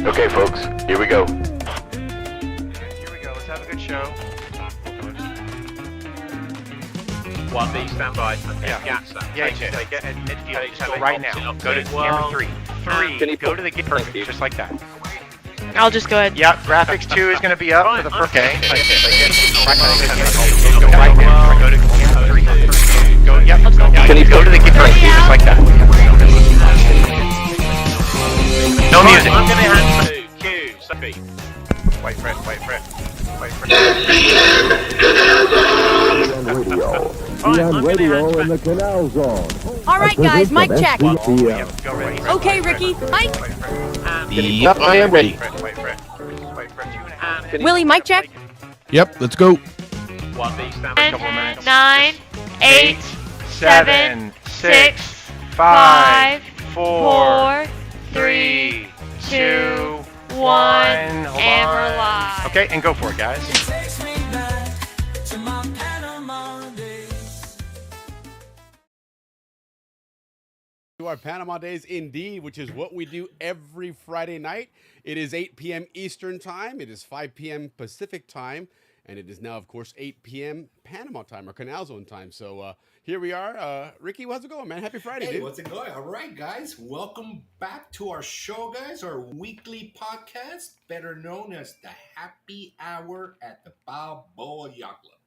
Okay, folks, here we go. Here we go. Let's have a good show. 1B, stand by. Yeah. Yacht, stand. Yeah, Take it. take it. And Okay, just go right now. Go to camera 3. 3. Go to the gate. Perfect. Just like that. I'll just go ahead. Yep. Graphics 2 is going to be up for the first. Okay. Take it. Go right there. Go to camera 3. Go. Yep. Go to the gate. Perfect. Just like that. No music. I'm going to hand to Q. Sophie. Wait for it. Wait for it. Wait for it. On radio in the Canal Zone. All right, guys, mic check. Go ready. Okay, Ricky, mic. Yep, I am ready. Wait for it. Wait for it. Willie, mic check. Yep, let's go. 1B, stand by. 10, 9, 8, 7, 6, 5, 4, 3, 2, 1, and we're live. Okay, and go for it, guys. To our Panama Days indeed, which is what we do every Friday night. It is 8 p.m. Eastern Time. It is 5 p.m. Pacific Time. And it is now, of course, 8 p.m. Panama Time or Canal Zone Time. So here we are. Ricky, how's it going, man? Happy Friday, Hey, dude. what's it going? All right, guys. Welcome back to our show, guys. Our weekly podcast, better known as the Happy Hour at the Balboa Yacht Club.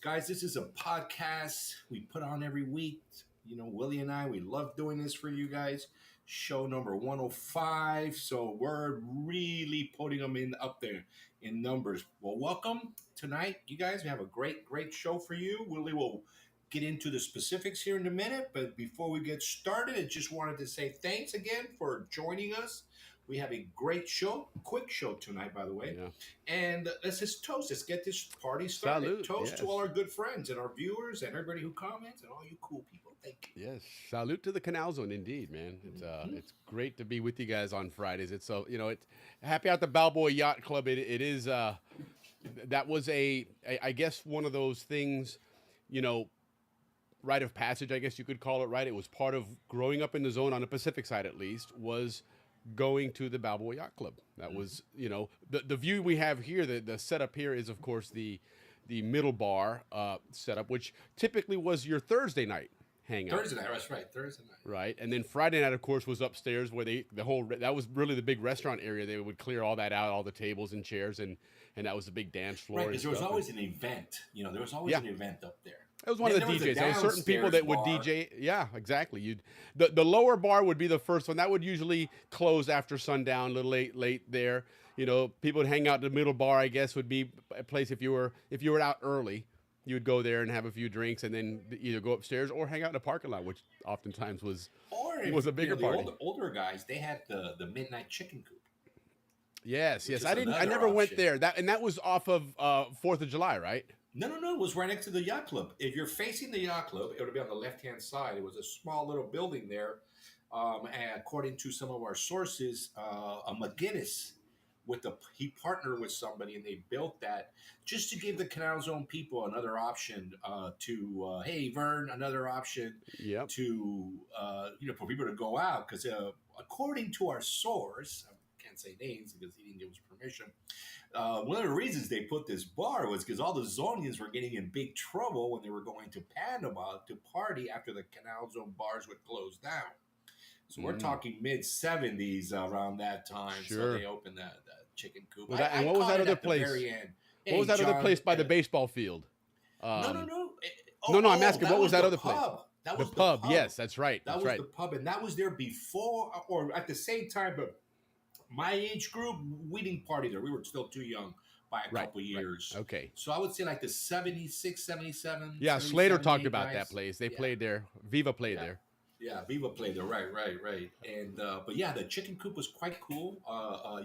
Guys, this is a podcast we put on every week. You know, Willie and I, we love doing this for you guys. Show number 105. So we're really putting them up there in numbers. Well, welcome tonight, you guys. We have a great show for you. Willie will get into the specifics here in a minute, but before we get started, I just wanted to say thanks again for joining us. We have a great show, quick show tonight, by the way. Yeah. And let's just toast. Let's get this party started. Salute, Toast yes. to all our good friends and our viewers and everybody who comments and all you cool people. Thank you. Yes, salute to the Canal Zone, indeed, man. It's great to be with you guys on Fridays. It's it's happy at the Balboa Yacht Club. It is that was I guess one of those things, rite of passage, I guess you could call it, right? It was part of growing up in the zone on the Pacific side, at least, was going to the Balboa Yacht Club. That was, the view we have here. The setup here is, of course, the middle bar setup, which typically was your Thursday night hangout. Thursday night, that's right. Thursday night. Right, and then Friday night, of course, was upstairs where that was really the big restaurant area. They would clear all that out, all the tables and chairs, and that was the big dance floor. Right, because there was always an event. There was always an event up there. It was one of the DJs. There were certain people that would DJ. Yeah, exactly. The lower bar would be the first one. That would usually close after sundown, a little late there. People would hang out. The middle bar, I guess, would be a place if you were out early. You would go there and have a few drinks, and then either go upstairs or hang out in the parking lot, which oftentimes was a bigger party. Older guys, they had the midnight chicken coop. Yes. I never went there. That was off of 4th of July, right? No. It was right next to the yacht club. If you're facing the yacht club, it would be on the left-hand side. It was a small little building there. And according to some of our sources, a McGinnis he partnered with somebody and they built that just to give the Canal Zone people another option hey, Vern, another option to, for people to go out. Because according to our source, I can't say names because he didn't give us permission. One of the reasons they put this bar was because all the Zonians were getting in big trouble when they were going to Panama to party after the Canal Zone bars would close down. So we're talking mid-70s around that time. Sure. So they opened that chicken coop. What was that other place? What was that other place by the baseball field? No. No, I'm asking, what was that other place? That was the pub. Yes, that's right. That was the pub, and that was there before or at the same time. But my age group, we didn't party there. We were still too young by a couple years. Right. Okay. So I would say like the 76, 77. Yeah, Slater talked about that place. They played there. Viva played there. Yeah, Viva played there. Right. And but yeah, the chicken coop was quite cool.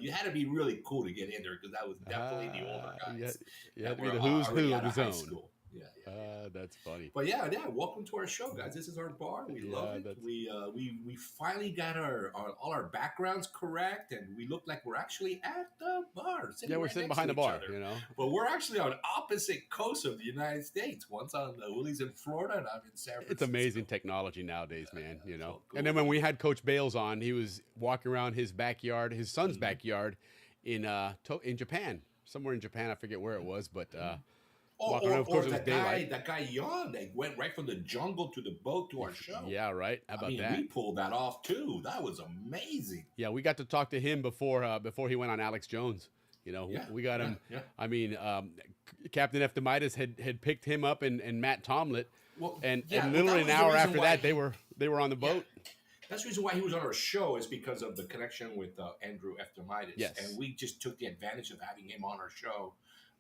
You had to be really cool to get in there because that was definitely the older guys. You had to be the who's who of the zone. Yeah. That's funny. But yeah. Welcome to our show, guys. This is our bar. We love it. We finally got all our backgrounds correct, and we look like we're actually at the bar. We're right sitting next behind to the each bar, other. you know. But we're actually on opposite coasts of the United States. One's on Willie's in Florida, and I'm in San Francisco. It's amazing technology nowadays, man. You know. so cool. And then when we had Coach Bales on, he was walking around his backyard, his son's backyard, in Japan, somewhere in Japan. I forget where it was, but. Walking around, of course, it was daylight. That guy Jan, they went right from the jungle to the boat to our show. Yeah, right. How about that? We pulled that off too. That was amazing. Yeah, we got to talk to him before he went on Alex Jones. You know, we got him. Yeah. I mean, Captain Eftimitis had picked him up and Matt Tomlett, and literally an hour after that, they were on the boat. That's the reason why he was on our show is because of the connection with Andrew Eftimitis. Yes. And we just took the advantage of having him on our show.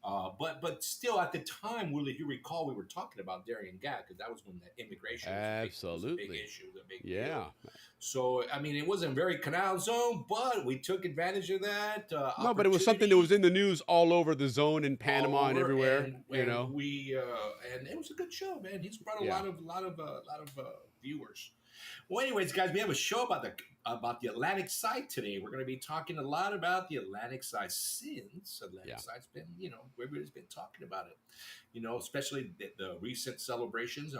But still, at the time, Will, if you recall, we were talking about Darien Gap because that was when the immigration was a big issue, a big deal. So, I mean, it wasn't very Canal Zone, but we took advantage of that. No, but it was something that was in the news all over the zone in Panama and everywhere. You know, and it was a good show, man. He's brought a lot of viewers. Well, anyways, guys, we have a show about the Atlantic side today. We're going to be talking a lot about the Atlantic side since Atlantic side's been, everybody's been talking about it. You know, especially the recent celebrations.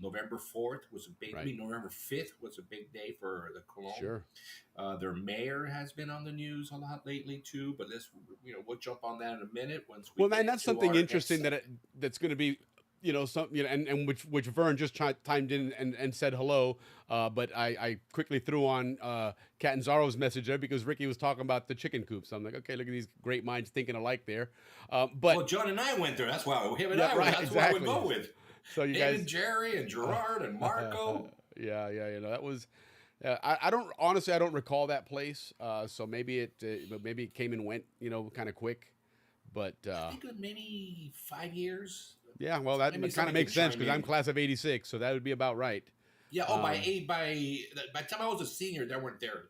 November 4th was a big. I mean, November 5th was a big day for the Cologne. Sure. Their mayor has been on the news a lot lately too. But we'll jump on that in a minute. And that's something interesting that's going to be. And which Vern just chimed in and said hello, but I quickly threw on Catanzaro's message there because Ricky was talking about the chicken coops. I'm like, okay, look at these great minds thinking alike there. But John and I went there. That's why him and that's why we go with. So you guys, and Jerry and Gerard and Marco. That was. I don't recall that place. So maybe it came and went, kind of quick, but I think it was maybe 5 years. Yeah, well, that kind of makes sense because I'm class of '86, so that would be about right. Yeah. By the time I was a senior, they weren't there.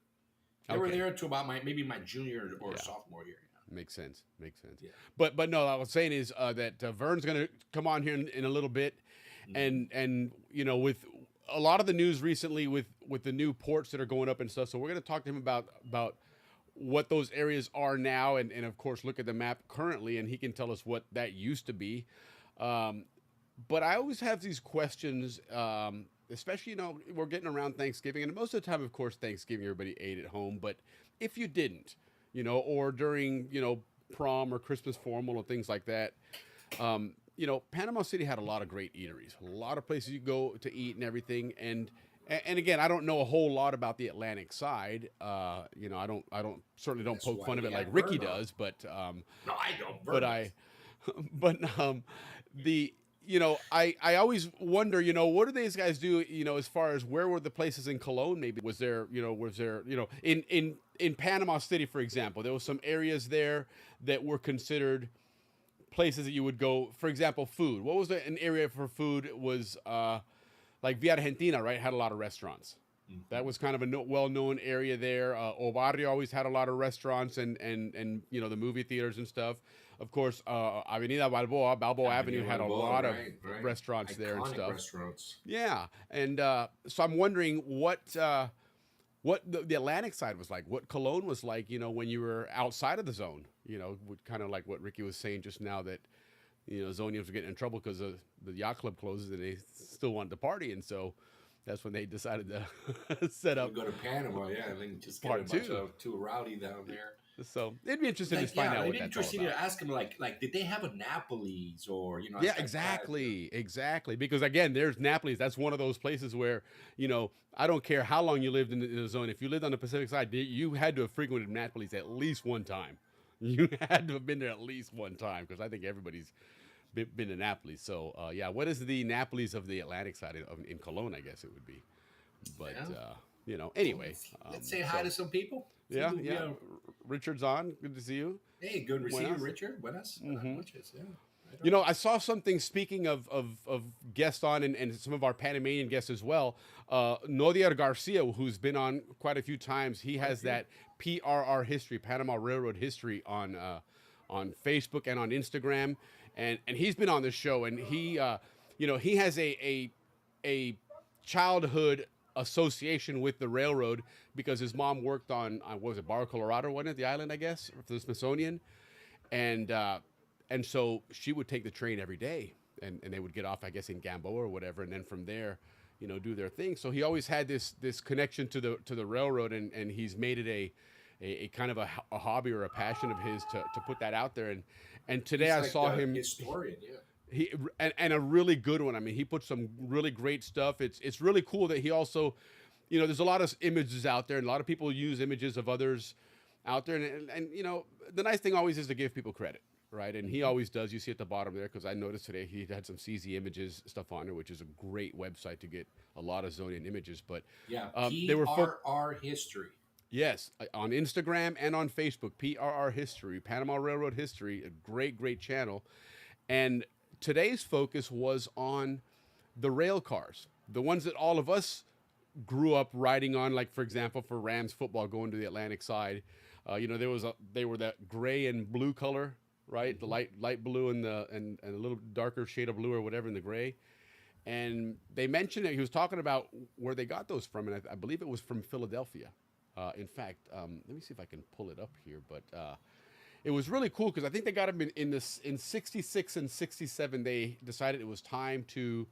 They were there to about my junior or sophomore year. Yeah. Makes sense. Yeah. But no, I was saying is that Vern's going to come on here in a little bit, and with a lot of the news recently with the new ports that are going up and stuff. So we're going to talk to him about what those areas are now, and of course look at the map currently, and he can tell us what that used to be. But I always have these questions, especially, we're getting around Thanksgiving, and most of the time, of course, Thanksgiving, everybody ate at home. But if you didn't, or during, prom or Christmas formal or things like that, Panama City had a lot of great eateries, a lot of places you go to eat and everything. And again, I don't know a whole lot about the Atlantic side. I certainly don't poke fun of it like Ricky does, but, no, I don't. I always wonder, what do these guys do, as far as where were the places in Cologne? Maybe was there in Panama City, for example, there was some areas there that were considered places that you would go, for example, food. What was an area for food? It was like Via Argentina, right? Had a lot of restaurants. Mm-hmm. That was kind of a well-known area there. Obarrio always had a lot of restaurants and the movie theaters and stuff. Of course, Avenida Balboa Avenue had a lot of restaurants there and stuff. Restaurants. Yeah, and so I'm wondering what the Atlantic side was like, what Cologne was like, when you were outside of the zone. Kind of like what Ricky was saying just now that, Zonians were getting in trouble because the yacht club closes and they still wanted to party, and so that's when they decided to set up. Go to Panama, and then just get a bunch of too rowdy down there. So it'd be interesting to find out what that's all about. It'd be interesting to ask him, like, did they have a Napoli's or Yeah, exactly. Because again, there's Napoli's. That's one of those places where I don't care how long you lived in the zone. If you lived on the Pacific side, you had to have frequented Napoli's at least one time. You had to have been there at least one time because I think everybody's been to Napoli's. So what is the Napoli's of the Atlantic side in Cologne? I guess it would be, but. Anyway. Let's say hi to some people. Yeah. Richard's on. Good to see you. Hey, good to see you, Richard. Buenas. I saw something, speaking of guests on and some of our Panamanian guests as well. Nodier Garcia, who's been on quite a few times, he has that PRR history, Panama Railroad history on Facebook and on Instagram. and he's been on the show, and he he has a childhood association with the railroad because his mom worked on what was it, Barra Colorado, wasn't it, the island, I guess, for the Smithsonian, and so she would take the train every day, and they would get off, I guess, in Balboa or whatever, and then from there, do their thing. So he always had this connection to the railroad, and he's made it a kind of a hobby or a passion of his to put that out there. And today He's I like saw the him. historian, yeah. And a really good one. I mean, he put some really great stuff. It's really cool that he also, there's a lot of images out there, and a lot of people use images of others out there, and the nice thing always is to give people credit, right? And he always does. You see at the bottom there, because I noticed today he had some CZ Images stuff on there, which is a great website to get a lot of Zonian images. But Yeah, they were PRR History. Yes, on Instagram and on Facebook, PRR History, Panama Railroad History, a great channel. And today's focus was on the rail cars, the ones that all of us grew up riding on, like, for example, for Rams football going to the Atlantic side. They were that gray and blue color, right? The light blue and a little darker shade of blue or whatever in the gray. And they mentioned that he was talking about where they got those from, and I believe it was from Philadelphia. In fact, let me see if I can pull it up here, but it was really cool because I think they got them in 66 and 67. They decided it was time to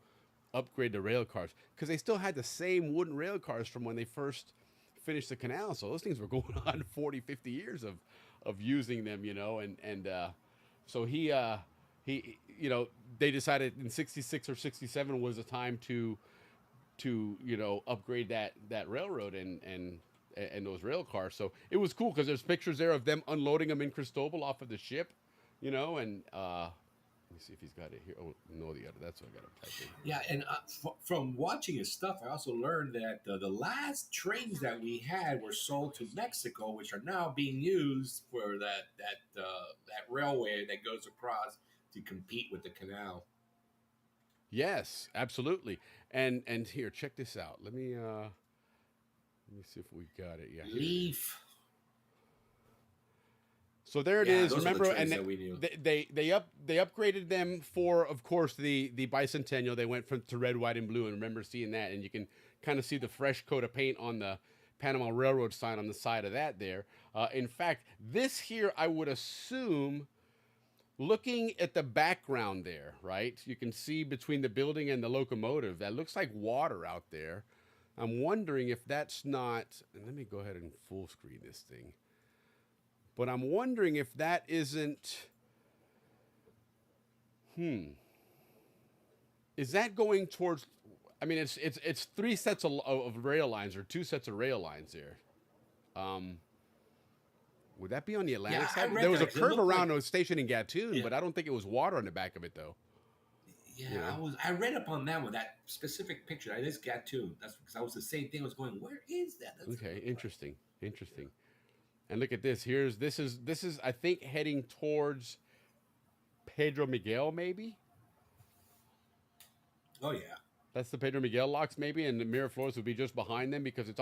upgrade the rail cars because they still had the same wooden rail cars from when they first finished the canal. So those things were going on 40, 50 years of using them, and so he they decided in 66 or 67 was the time to upgrade that railroad and those rail cars. So it was cool because there's pictures there of them unloading them in Cristobal off of the ship, and let me see if he's got it here. Oh, no, the other. That's what I got to type in. Yeah, and from watching his stuff, I also learned that the last trains that we had were sold to Mexico, which are now being used for that railway that goes across to compete with the canal. Yes, absolutely. And here, check this out. Let me see if we got it. Yeah. Leaf. So there it is. Those Remember, are the trains and that we knew. they upgraded them for, of course, the bicentennial. They went to red, white, and blue, and remember seeing that, and you can kind of see the fresh coat of paint on the Panama Railroad sign on the side of that there. In fact, this here, I would assume, looking at the background there, right? You can see between the building and the locomotive, that looks like water out there. I'm wondering if that's not, and let me go ahead and full screen this thing. But I'm wondering if that isn't, is that going towards, I mean, it's three sets of rail lines or two sets of rail lines there. Would that be on the Atlantic side? There was a curve around a station in Gatun, but I don't think it was water on the back of it, though. Yeah, I read up on that one, that specific picture. I just got to. That's because I was the same thing. I was going, where is that? Okay, interesting. And look at this. This is I think heading towards Pedro Miguel, maybe. Oh yeah. That's the Pedro Miguel locks, maybe, and the Miraflores would be just behind them because it's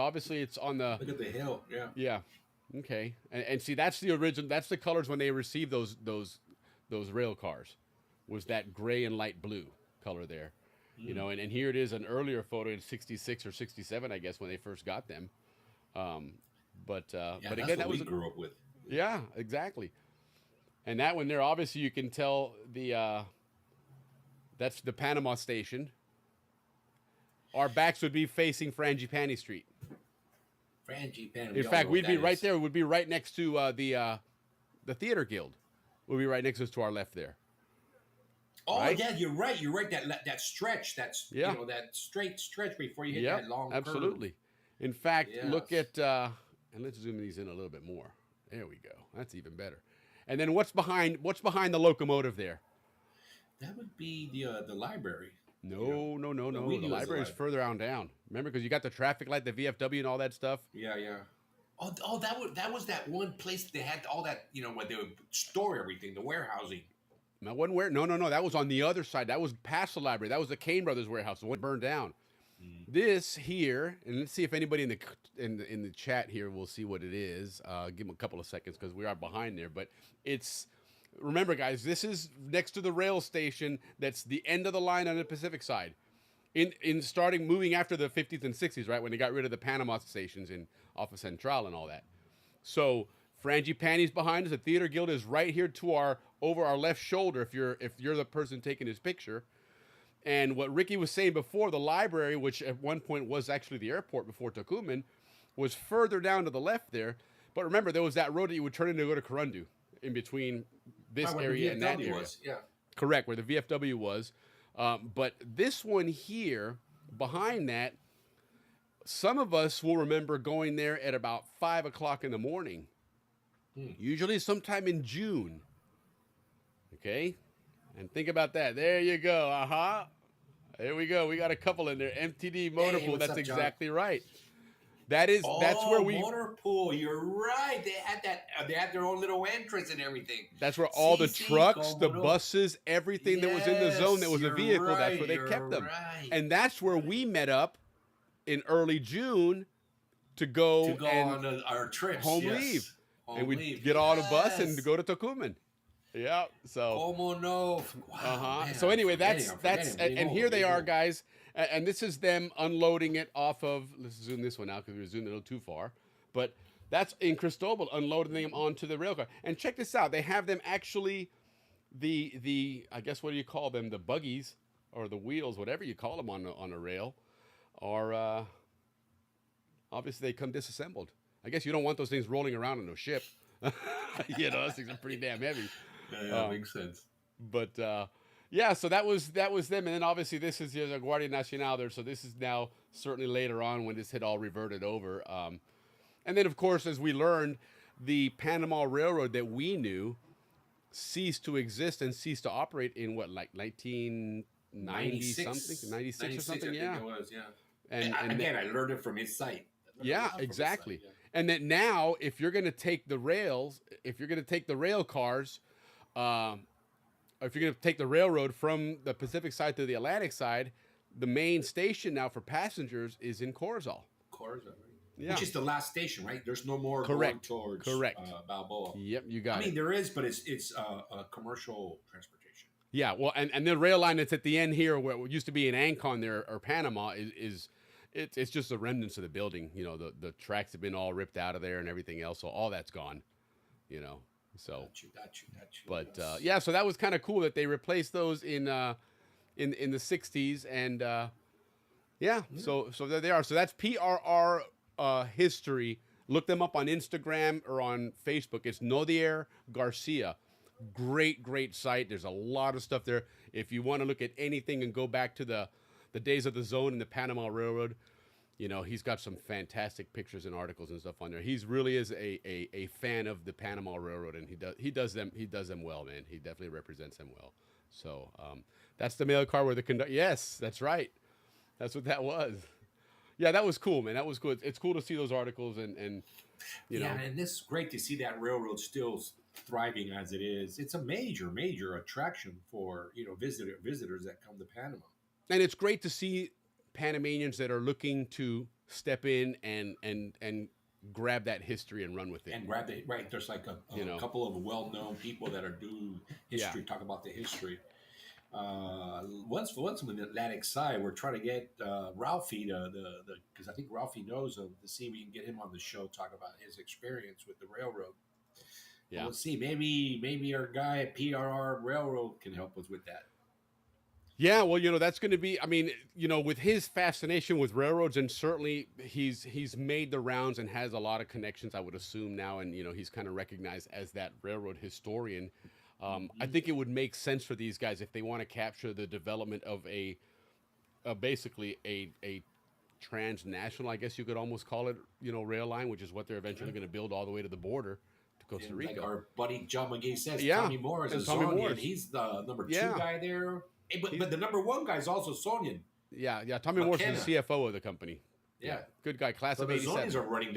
on the. Look at the hill. Yeah. Yeah. Okay. And see, that's the original. That's the colors when they received those rail cars. Was that gray and light blue color there, and here it is, an earlier photo in 66 or 67, I guess, when they first got them. But again, that was we grew up with. Yeah, exactly. And that one there, obviously, you can tell that's the Panama station. Our backs would be facing Frangipani Street. Frangipani. In fact, we'd be right there. We'd be right next to the Theater Guild. We'd be right next to our left there. Oh, right? Yeah, you're right. You're right. That stretch. That's that straight stretch before you hit that long curve. Absolutely. In fact, look at and let's zoom these in a little bit more. There we go. That's even better. And then what's behind the locomotive there? That would be the library. No. The library's further on down. Remember, because you got the traffic light, the VFW, and all that stuff. Yeah. Oh, that was that one place they had all that, where they would store everything, the warehousing. No, that was on the other side. That was past the library. That was the Kane Brothers warehouse. The one burned down. This here, and let's see if anybody in the chat here will see what it is. Give them a couple of seconds because we are behind there. But it's Remember, guys, this is next to the rail station. That's the end of the line on the Pacific side. In starting moving after the 50s and 60s, right when they got rid of the Panama stations in off of Central and all that. So Frangipani's behind us. The Theater Guild is right here to our over our left shoulder. If you're the person taking his picture, and what Ricky was saying before, the library, which at one point was actually the airport before Tucuman, was further down to the left there. But remember, there was that road that you would turn in to go to Corundu, in between this area and that area. Yeah. Correct, where the VFW was. But this one here, behind that, some of us will remember going there at about 5 o'clock in the morning, usually sometime in June. Okay? And think about that. There you go. Uh-huh. There we go. We got a couple in there. MTD Motor Pool. That's exactly right. That's where we Motor Pool. You're right. They had that. They had their own little entrance and everything. That's where all the trucks, the buses, everything that was in the zone that was a vehicle. That's where they kept them. Right. And that's where we met up in early June to go on our trips. home leave. And we'd get on a bus and go to Tucuman. Yeah. So. Como no? Wow, man, so anyway, that's and here they are, guys. And this is them unloading it off of. Let's zoom this one out because we were zooming a little too far. But that's in Cristobal, unloading them onto the rail car. And check this out. They have them actually, the I guess what do you call them? The buggies or the wheels, whatever you call them on a rail, are obviously they come disassembled. I guess you don't want those things rolling around on a ship. Those things are pretty damn heavy. Yeah, that makes sense. But yeah, so that was them, and then obviously this is the Guardia Nacional there. So this is now certainly later on when this had all reverted over, and then of course as we learned, the Panama Railroad that we knew ceased to exist and ceased to operate in what, like 1990 something, 96 or something, I think it was, yeah. And again, I learned it from his site. Yeah, exactly. And that now, if you're going to take the rails, if you're going to take the rail cars, if you're going to take the railroad from the Pacific side to the Atlantic side, the main station now for passengers is in Corozal. Corozal, right? Yeah. Which is the last station, right? There's no more Correct. going towards Balboa. Yep, you got it. I mean, there is, but it's a commercial transportation. Yeah, well, and the rail line that's at the end here, where it used to be in Ancon there or Panama, it's just the remnants of the building. The tracks have been all ripped out of there and everything else, so all that's gone. So. Got you. But yeah, so that was kind of cool that they replaced those in the 60s, and yeah. So there they are. So that's PRR history. Look them up on Instagram or on Facebook. It's Nodier Garcia. Great site. There's a lot of stuff there. If you want to look at anything and go back to the days of the zone and the Panama Railroad, he's got some fantastic pictures and articles and stuff on there. He's really is a fan of the Panama Railroad, and he does them well, man. He definitely represents them well. So that's the mail car where the conductor. Yes, that's right. That's what that was. Yeah, that was cool, man. That was cool. It's cool to see those articles and you know. And it's great to see that railroad still thriving as it is. It's a major attraction for visitors that come to Panama. And it's great to see Panamanians that are looking to step in and grab that history and run with it. And grab it, right. There's like a couple of well-known people that are doing history, talk about the history. Once on the Atlantic side, we're trying to get Ralphie because I think Ralphie knows him, to see if we can get him on the show, talk about his experience with the railroad. Yeah. We'll see. Maybe our guy at PRR Railroad can help us with that. Yeah, well, that's going to be, with his fascination with railroads, and certainly he's made the rounds and has a lot of connections, I would assume now, and, he's kind of recognized as that railroad historian. I think it would make sense for these guys if they want to capture the development of basically a transnational, I guess you could almost call it, rail line, which is what they're eventually going to build all the way to the border to Costa Rica. Like our buddy John McGee says, Tommy Moore is a Zonian. He's the number 2 guy there. But the number 1 guy is also Zonian. Yeah. Tommy Moore is the CFO of the company. Yeah. Good guy, class of 87. The Zonians are running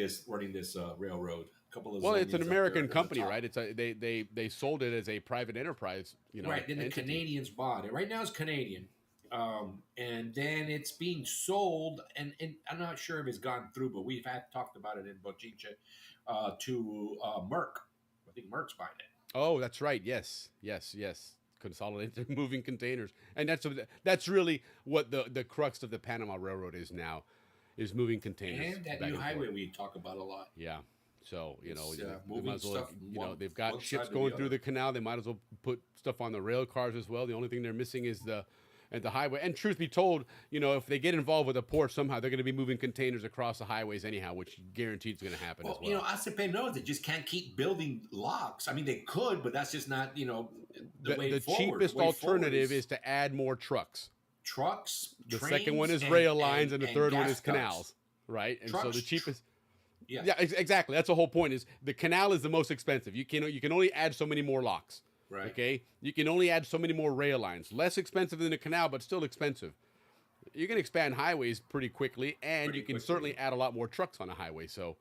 this railroad. Well, it's an American company, right? It's they sold it as a private enterprise, Right, then the Canadians bought it. Right now it's Canadian, and then it's being sold, and I'm not sure if it's gone through, but we've talked about it in Bochinche to Merck. I think Merck's buying it. Oh, that's right. Yes, yes, yes. Consolidated moving containers, and that's really what the crux of the Panama Railroad is now, is moving containers And that back new and highway forth. we talk about a lot. Yeah. So It's they moving might as well, stuff they've got one ships side to going the through other. the canal. They might as well put stuff on the rail cars as well. The only thing they're missing is the highway. And truth be told, if they get involved with a port somehow, they're going to be moving containers across the highways anyhow, which guaranteed is going to happen as well. ACP knows they just can't keep building locks. I mean, they could, but that's just not, the way The forward. cheapest The way forward alternative is to add more trucks. trucks. The trains, second one is rail lines, and the third one gas is ducts. canals, right? And so Trucks, the cheapest. Yeah. Yeah, exactly. That's the whole point. Is the canal is the most expensive. You can only add so many more locks. Right. Okay. You can only add so many more rail lines. Less expensive than a canal, but still expensive. You can expand highways pretty quickly, and Pretty you can quickly. certainly add a lot more trucks on a highway. So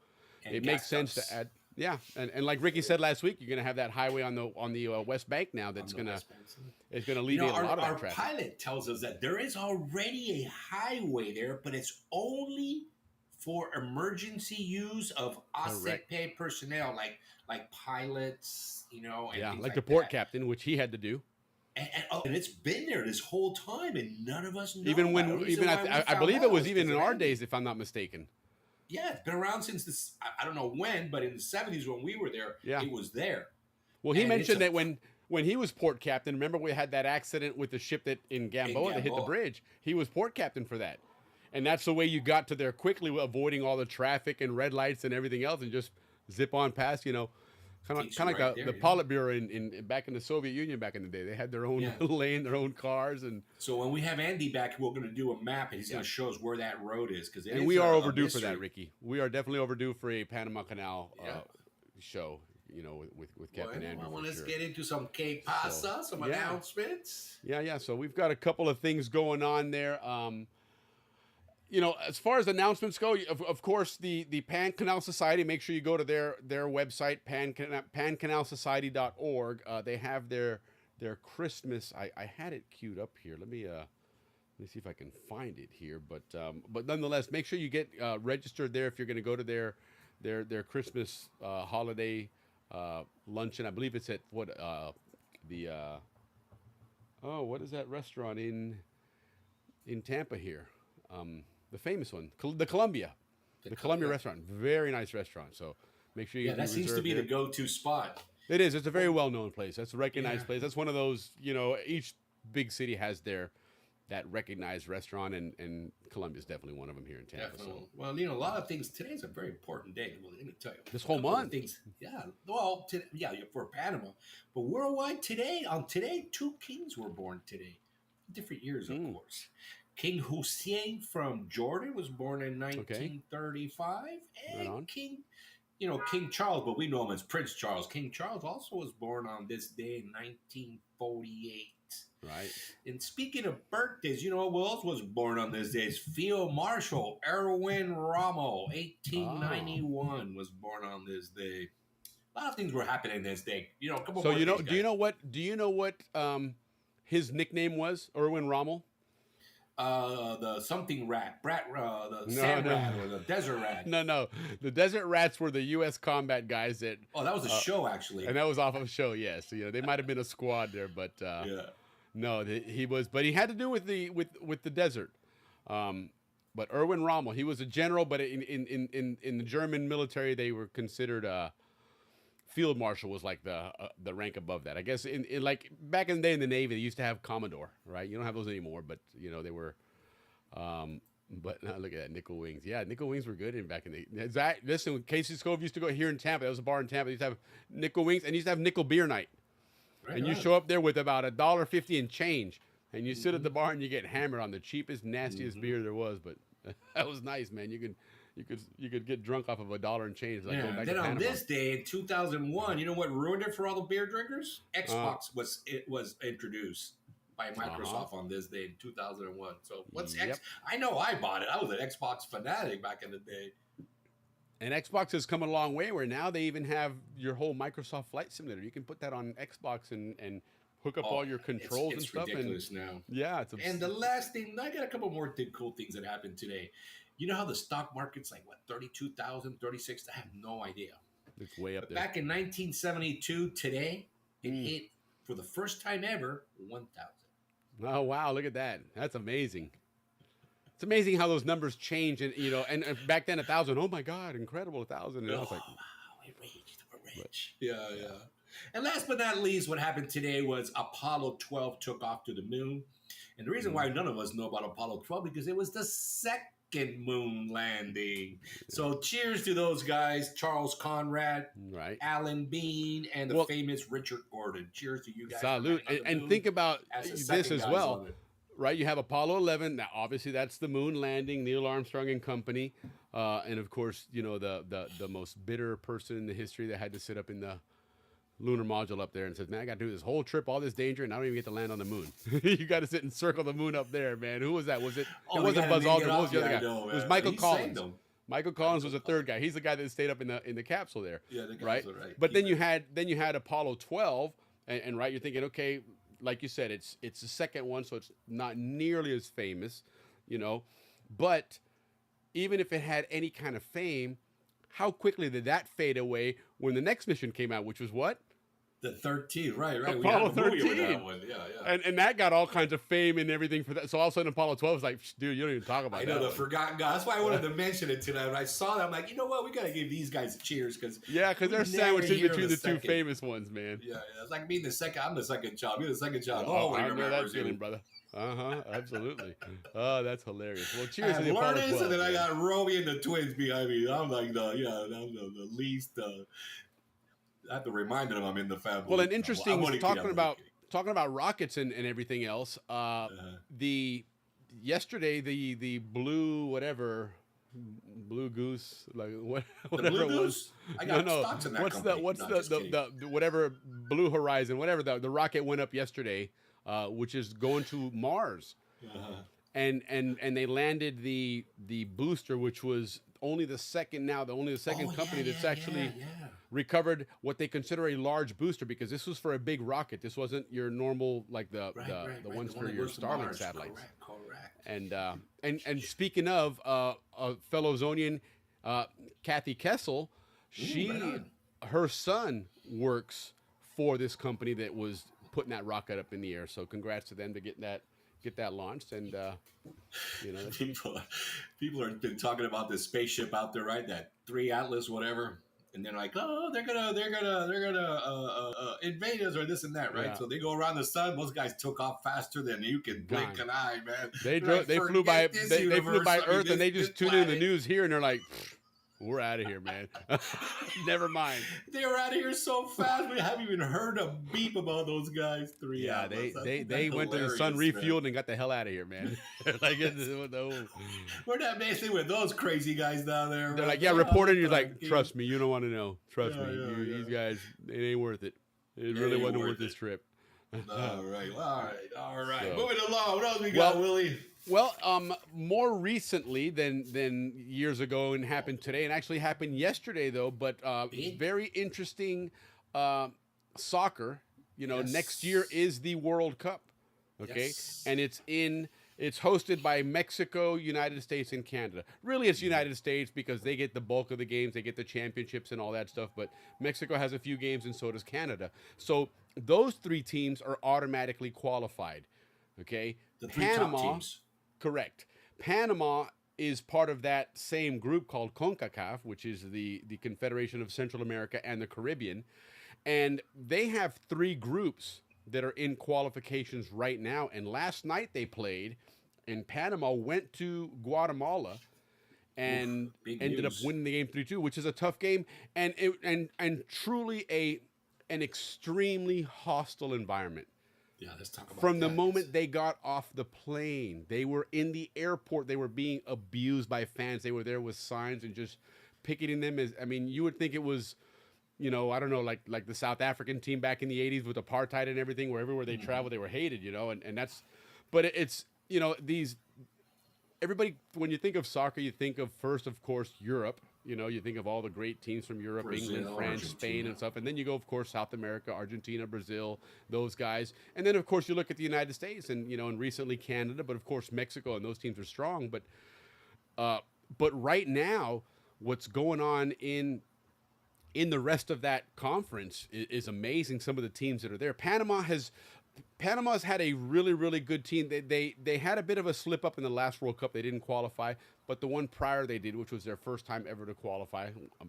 And it gas makes sense ducts. to add. Yeah, and like Ricky said last week, you're going to have that highway on the West Bank now. That's On the gonna West Bank. it's gonna alleviate a lot of our that traffic. pilot tells us that there is already a highway there, but it's only for emergency use of Correct. paid personnel, like pilots, and Yeah, things like the port that. captain, which he had to do. And it's been there this whole time, and none of us know. Even about it. when The reason why we I found believe it out was is even in because of our Andy. days, if I'm not mistaken. Yeah, it's been around since this. I don't know when, but in the 70s when we were there, Yeah. it was there. Well, he And it's mentioned a- that when he was port captain, remember we had that accident with the ship that in Gamboa that hit the Gamboa. bridge. He was port captain for that, and that's the way you got to there quickly, avoiding all the traffic and red lights and everything else, and just zip on past. Kind Takes of you like right the there, Politburo in back in the Soviet Union back in the day. They had their own Yeah. lane, their own cars, and So when we have Andy back, we're going to do a map, and he's going to show us where that road is because we are overdue for that, Ricky. We are definitely overdue for a Panama Canal Yeah. show. With Captain Andrew. Well, for let's sure. get into some K Pasa, some yeah. announcements. Yeah. So we've got a couple of things going on there. As far as announcements go, of course, the Pan Canal Society. Make sure you go to their website, pancanalsociety.org. They have their Christmas. I had it queued up here. Let me see if I can find it here. But nonetheless, make sure you get registered there if you're going to go to their Christmas holiday luncheon. I believe it's at what is that restaurant in Tampa here? The famous one, the Columbia, the Columbia restaurant. Very nice restaurant. So make sure you Yeah, that seems to reserve be the there. go-to spot. It is. It's a very well-known place. That's a recognized Yeah. place. That's one of those. Each big city has that recognized restaurant, and Columbia is definitely one of them here in Tampa. Definitely. So Well, a lot of things. Today's a very important day. Well, let me tell you. This whole A couple of month. Things. Yeah. Well, for Panama, but worldwide today. On today, 2 kings were born today. Different years, of course. King Hussein from Jordan was born in 1935, and Right on. King Charles, but we know him as Prince Charles. King Charles also was born on this day in 1948. right. And speaking of birthdays, who else was born on this day? It's Field Marshal Erwin Rommel, 1891, was born on this day. A lot of things were happening this day. Couple So more things, do you know what his nickname was, Erwin Rommel? the something rat, the sand rat or the desert rat. No. The Desert Rats were the U.S. combat guys that. Oh, that was a show actually. And that was off of a show, yes. They might have been a squad there, but Yeah. no, he was. But he had to do with the desert. But Erwin Rommel, he was a general, but in the German military, they were considered field marshal was like the rank above that. I guess in like back in the day in the Navy, they used to have Commodore, right? You don't have those anymore, but they were. But now look at that, nickel wings. Yeah, nickel wings were good back in the. Listen, Casey Scove used to go here in Tampa. There was a bar in Tampa. They used to have nickel wings, and used to have nickel beer night. Right And you on. show up there with about $1.50 and change, and you sit at the bar and you get hammered on the cheapest, nastiest beer there was. But that was nice, man. You could get drunk off of $1 and change. Like going Yeah. back Then to on Panama. this day in 2001, you know what ruined it for all the beer drinkers? Xbox was introduced by Microsoft on this day in 2001. So what's Yep. I know I bought it. I was an Xbox fanatic back in the day. And Xbox has come a long way where now they even have your whole Microsoft Flight Simulator. You can put that on Xbox and hook up all your controls it's and stuff. ridiculous now. Yeah, it's And the last thing, I got a couple more cool things that happened today. You know how the stock market's like, what, 32,000, 36? I have no idea. it's way up But there. back in 1972, today, It hit for the first time ever 1,000. Oh wow, look at that. That's amazing. It's amazing how those numbers change, and and back then 1,000. Oh my God, incredible 1,000. And I was like, wow, we reached, we're rich. Yeah, yeah. And last but not least, what happened today was Apollo 12 took off to the moon. And the reason why none of us know about Apollo 12 because it was the second moon landing. So cheers to those guys, Charles Conrad, right, Alan Bean, and the famous Richard Gordon. Cheers to you guys. Salute. And think about this as well. Right, you have Apollo 11. Now, obviously, that's the moon landing, Neil Armstrong and company, and of course, the most bitter person in the history that had to sit up in the lunar module up there and says, "Man, I got to do this whole trip, all this danger, and I don't even get to land on the moon. You got to sit and circle the moon up there, man." Who was that? Was it? Oh, it wasn't Buzz Aldrin. What was the other guy? Know, it was Michael Collins. Michael Collins was the third guy. He's the guy that stayed up in the capsule there. Yeah, the right. right. But then you had Apollo 12, and right, you're thinking, okay. Like you said, it's the second one, so it's not nearly as famous, But even if it had any kind of fame, how quickly did that fade away when the next mission came out, which was what? The 13, right. Apollo 13. That one. Yeah. And that got all kinds of fame and everything for that. So all of a sudden Apollo 12 was like, dude, you don't even talk about that. I know, the forgotten guy. That's why I wanted to mention it tonight. When I saw that, I'm like, you know what? We got to give these guys a cheers. Because they're sandwiched in between the two famous ones, man. Yeah. It's like being the second. I'm the second child. You're the second child. Oh, I know that feeling, brother. Absolutely. Oh, that's hilarious. Well, cheers to the Apollo 12. And then I got Romy and the twins behind me. I'm like, the least... I have to remind them I'm in the family. Well, and interesting, talking about rockets and everything else. Yesterday the blue goose, like whatever it was. I got stocks in that company. What's the whatever Blue Horizon, whatever the rocket went up yesterday, which is going to Mars, and they landed the booster, which was only the second company that's actually recovered what they consider a large booster, because this was for a big rocket. This wasn't your normal, like the ones for your Starlink satellites. Correct. And speaking of a fellow Zonian, Kathy Kessel, her son works for this company that was putting that rocket up in the air. So congrats to them to get that launched. And people have been talking about this spaceship out there, right? That 3 Atlas, whatever. And they're like, oh, they're gonna invade us or this and that, right? Yeah. So they go around the sun. Those guys took off faster than you can blink an eye, man. They flew by Earth, and they just tuned in the news here, and they're like, we're out of here, man. Never mind. They were out of here so fast. We haven't even heard a beep about those guys. 3 Atlas. They went to the sun, refueled, and got the hell out of here, man. Like, we're not messing with those crazy guys down there. They're like, yeah, reporter. You're like, trust me, you don't want to know. Trust me, these guys, it ain't worth it. It really wasn't worth this trip. All right. So, moving along. What else we got, Willie? Well, more recently than years ago, and happened today, and actually happened yesterday though. But very interesting soccer. Next year is the World Cup. Okay, and it's hosted by Mexico, United States, and Canada. Really, it's United States because they get the bulk of the games, they get the championships and all that stuff. But Mexico has a few games, and so does Canada. So those 3 teams are automatically qualified. Okay, the 3 top teams. Correct. Panama is part of that same group called CONCACAF, which is the Confederation of Central America and the Caribbean. And they have 3 groups that are in qualifications right now. And last night they played, and Panama went to Guatemala and ended up winning the game 3-2, which is a tough game. And truly an extremely hostile environment. Yeah, let's talk about From the moment they got off the plane, they were in the airport. They were being abused by fans. They were there with signs and just picketing them. You would think it was, I don't know, like the South African team back in the 80s with apartheid and everything, where everywhere they traveled, they were hated, and that's, but it's, everybody, when you think of soccer, you think of first, of course, Europe. You think of all the great teams from Europe, Brazil, England, France, Spain, and stuff. And then you go, of course, South America, Argentina, Brazil, those guys. And then, of course, you look at the United States and, and recently Canada, but, of course, Mexico, and those teams are strong. But right now, what's going on in in the rest of that conference is amazing. Some of the teams that are there. Panama's had a really, really good team. They had a bit of a slip up in the last World Cup. They didn't qualify, but the one prior they did, which was their first time ever to qualify. I'll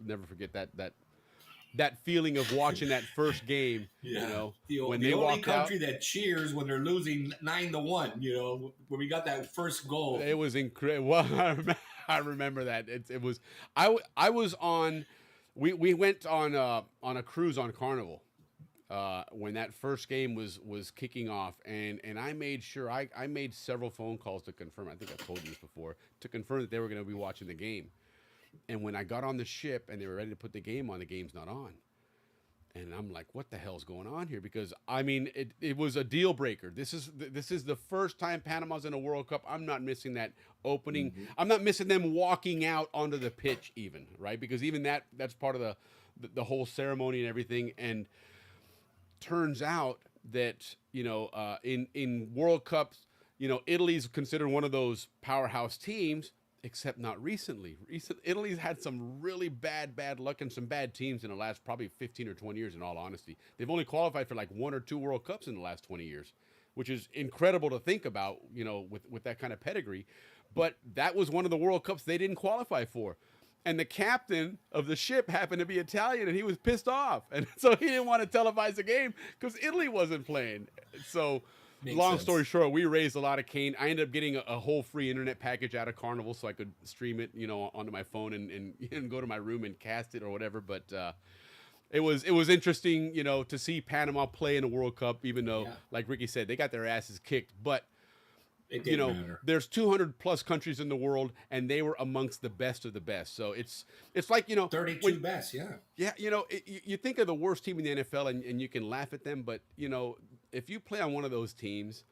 never forget that feeling of watching that first game. Yeah. You know, when they the only walked country out, that cheers when they're losing 9-1. You know, when we got that first goal. it was incredible. Well, I remember that. It was. I was on. We went on a cruise on Carnival. When that first game was kicking off, and I made sure I made several phone calls to confirm. I think I told you this before, to confirm that they were going to be watching the game. And when I got on the ship and they were ready to put the game on, the game's not on. And I'm like, what the hell's going on here? Because I mean, it was a deal breaker. This is the first time Panama's in a World Cup. I'm not missing that opening. Mm-hmm. I'm not missing them walking out onto the pitch, even, right? Because even that's part of the whole ceremony and everything. And turns out that, you know, in World Cups, you know, Italy's considered one of those powerhouse teams, except not recently. Italy's had some really bad luck and some bad teams in the last probably 15 or 20 years, in all honesty. They've only qualified for like 1 or 2 World Cups in the last 20 years, which is incredible to think about, you know, with that kind of pedigree. But that was one of the World Cups they didn't qualify for. And the captain of the ship happened to be Italian, and he was pissed off. And so he didn't want to televise the game because Italy wasn't playing. So long story short, we raised a lot of cane. I ended up getting a whole free internet package out of Carnival so I could stream it, you know, onto my phone and go to my room and cast it or whatever. But it was interesting, you know, to see Panama play in a World Cup, even though, like Ricky said, they got their asses kicked. But you know, there's 200 plus countries in the world, and they were amongst the best of the best. So it's like, you know, 32 best, yeah. You know, you think of the worst team in the NFL, and you can laugh at them, but you know, if you play on one of those teams,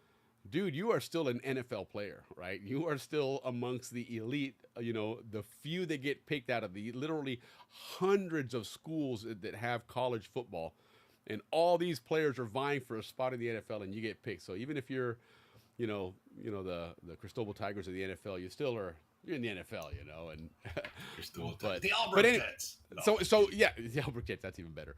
dude, you are still an NFL player, right? You are still amongst the elite. You know, the few that get picked out of the literally hundreds of schools that have college football, and all these players are vying for a spot in the NFL, and you get picked. So even if you're the Cristobal Tigers of the NFL, you're in the NFL, you know, and the Auburn Jets. No. So yeah, the Auburn Jets, that's even better.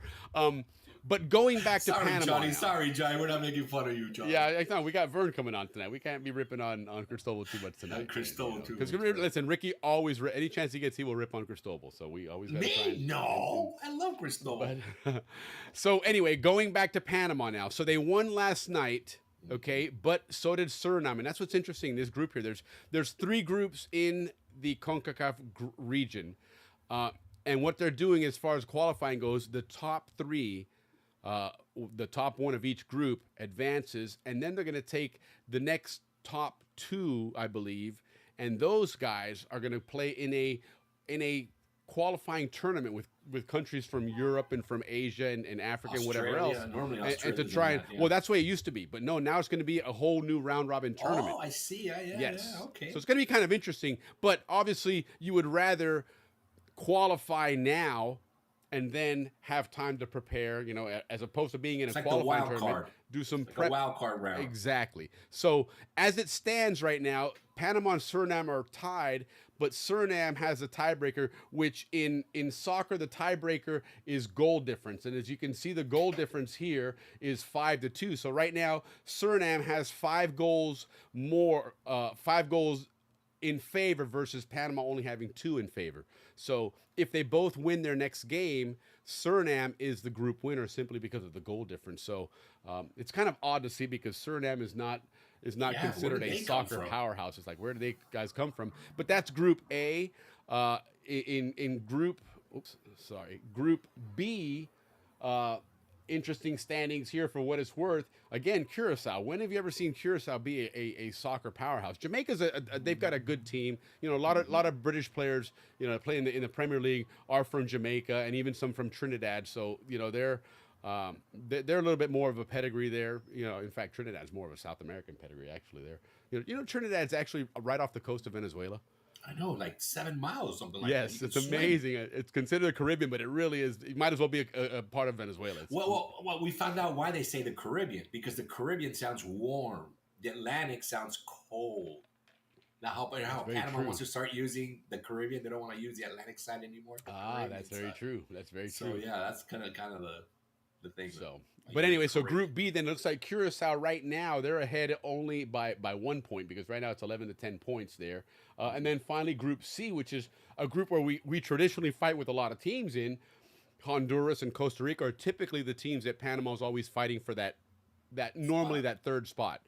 But going back to Panama, Sorry, Johnny, we're not making fun of you, Johnny. Yeah, I know we got Vern coming on tonight. We can't be ripping on Cristobal too much tonight. Cristobal too. Because listen, Ricky always any chance he gets, he will rip on Cristobal. So we always got to try. No, I love Cristobal. So anyway, going back to Panama now. So they won last night. Okay, but so did Suriname, and that's what's interesting. This group here, there's 3 groups in the CONCACAF region, and what they're doing as far as qualifying goes, the top 3, the top 1 of each group advances, and then they're going to take the next top 2, I believe, and those guys are going to play in a qualifying tournament with countries from Europe and from Asia and Africa and whatever else, and to try and well, that's the way it used to be, but no, now it's going to be a whole new round robin tournament. Oh, I see. Yes. Yeah, okay. So it's going to be kind of interesting, but obviously you would rather qualify now and then have time to prepare, you know, as opposed to being in a qualifying tournament. Do some prep. A wild card round. Exactly. So as it stands right now, Panama and Suriname are tied, but Suriname has a tiebreaker, which in soccer, the tiebreaker is goal difference. And as you can see, the goal difference here is 5-2. So right now, Suriname has 5 goals more, 5 goals in favor versus Panama only having 2 in favor. So if they both win their next game, Suriname is the group winner simply because of the goal difference. So it's kind of odd to see because Suriname is not considered a soccer powerhouse. It's like, where do they guys come from? But that's Group A. In Group B, interesting standings here for what it's worth. Again, Curacao. When have you ever seen Curacao be a soccer powerhouse? Jamaica's they've got a good team. You know, a lot of British players, you know, play in the Premier League are from Jamaica, and even some from Trinidad. So you know they're a little bit more of a pedigree there. You know, in fact, Trinidad's more of a South American pedigree actually there. You know, Trinidad's actually right off the coast of Venezuela. I know, like 7 miles, something like that. Yes, it's amazing. It's considered the Caribbean, but it really is. It might as well be a part of Venezuela. Well, we found out why they say the Caribbean, because the Caribbean sounds warm. The Atlantic sounds cold. Now, how very Panama true. wants to start using the Caribbean, they don't want to use the Atlantic side anymore. The Caribbean That's very side. true. That's very So true. yeah, that's kind of the thing. So, Like, but anyway, so Caribbean. Group B then looks like Curacao right now they're ahead only by 1 point because right now it's 11 to 10 points there, and then finally Group C, which is a group where we traditionally fight with a lot of teams in. Honduras and Costa Rica are typically the teams that Panama's always fighting for that normally that third spot,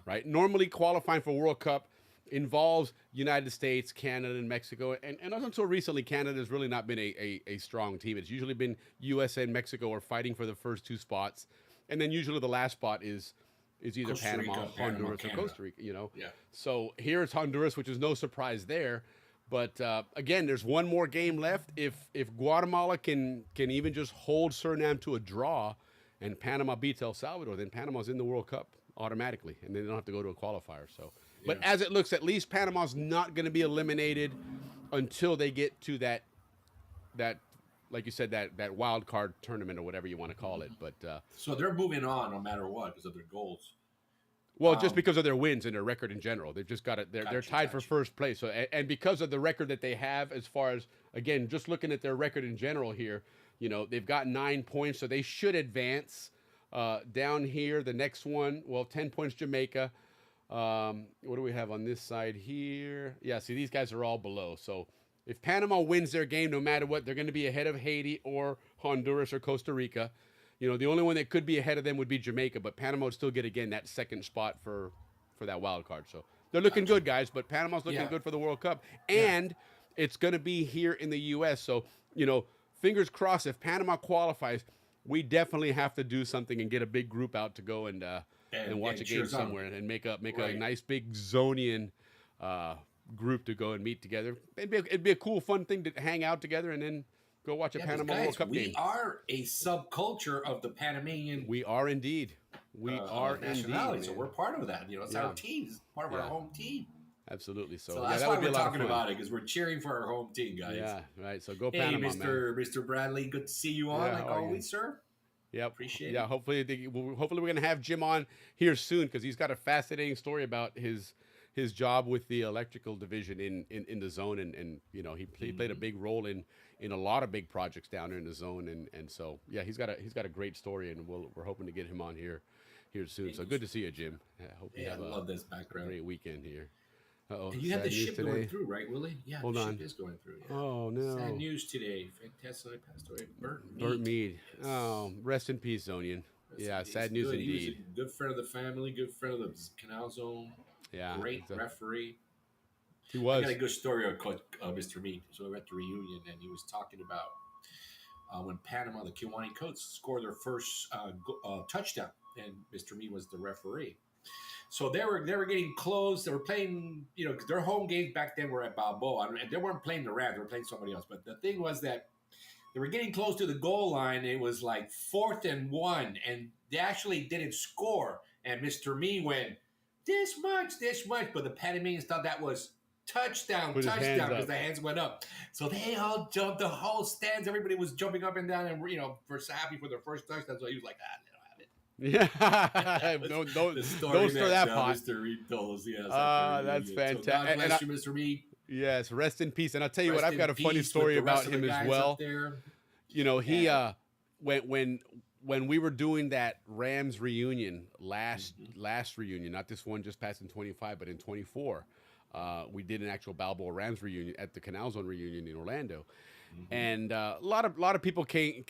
right? Normally qualifying for World Cup involves United States, Canada, and Mexico, and until recently, Canada has really not been a strong team. It's usually been USA and Mexico are fighting for the first two spots, and then usually the last spot is either Costa Panama, Rica, Panama, Honduras, or Canada. Costa Rica. Yeah. So here it's Honduras, which is no surprise there. But again, there's one more game left. If Guatemala can even just hold Suriname to a draw, and Panama beats El Salvador, then Panama's in the World Cup automatically, and they don't have to go to a qualifier. So, but as it looks, at least Panama's not going to be eliminated until they get to that like you said that wild card tournament or whatever you want to call it. But So they're moving on no matter what because of their goals. well, just because of their wins and their record in general, they've just got it. They're tied for first place. So and because of the record that they have, as far as again, just looking at their record in general here, they've got 9 points, so they should advance. Down here, the next one, 10 points Jamaica. What do we have on this side here? Yeah, see, these guys are all below. So if Panama wins their game, no matter what, they're going to be ahead of Haiti or Honduras or Costa Rica. The only one that could be ahead of them would be Jamaica, but Panama would still get, again, that second spot for that wild card. So they're looking good, guys, but Panama's looking good for the World Cup. And it's going to be here in the U.S. So, fingers crossed, if Panama qualifies, we definitely have to do something and get a big group out to go and watch a game somewhere and make a nice big Zonian group to go and meet together. It'd be a cool, fun thing to hang out together and then go watch a Panama World Cup game. We are a subculture of the Panamanian. We are indeed. We are nationality, indeed. so we're part of that. It's our team. It's part of our home team. Absolutely. So, that's that why would be we're a lot talking of fun. about it because we're cheering for our home team, guys. Yeah, right. So go Hey, Panama, Mr. Bradley, good to see you on always, sir. Yep. Appreciate it. Yeah, hopefully we're going to have Jim on here soon because he's got a fascinating story about his job with the electrical division in the zone, and he played a big role in a lot of big projects down there in the zone, and so he's got a great story, and we're hoping to get him on here soon. So good to see you, Jim. I hope you have love this background. a great weekend here. And you have the ship going through, right, Willie? Yeah, Hold the on. ship is going through. Yeah. Oh no! Sad news today. Fantastic passed away. Burt Mead. Yes. Oh, rest in peace, Zonian. Sad news good. indeed. He was a good friend of the family, good friend of the Canal Zone. Yeah, Great referee. He I was. got a good story of Mr. Mead. So we were at the reunion, and he was talking about when Panama, the Kiwani Coats, scored their first touchdown, and Mr. Mead was the referee. So they were getting close. They were playing, because their home games back then were at Balboa, and they weren't playing the Rams. They were playing somebody else. But the thing was that they were getting close to the goal line. It was like 4th and 1, and they actually didn't score. And Mr. Mead went this much, but the Panamanians thought that was touchdown because the hands went up. So they all jumped, the whole stands. Everybody was jumping up and down, and were so happy for their first touchdown. So he was like, they don't have it. Yeah, don't story stir that pot. Mr. Reed told us, yes. That's fantastic. So God bless you, Mr. Reed. Yes, rest in peace. And I'll tell you what, I've got a funny story about him as well. He when we were doing that Rams reunion last reunion, not this one just passed in 25, but in 24, we did an actual Balboa Rams reunion at the Canal Zone reunion in Orlando, and a lot of people came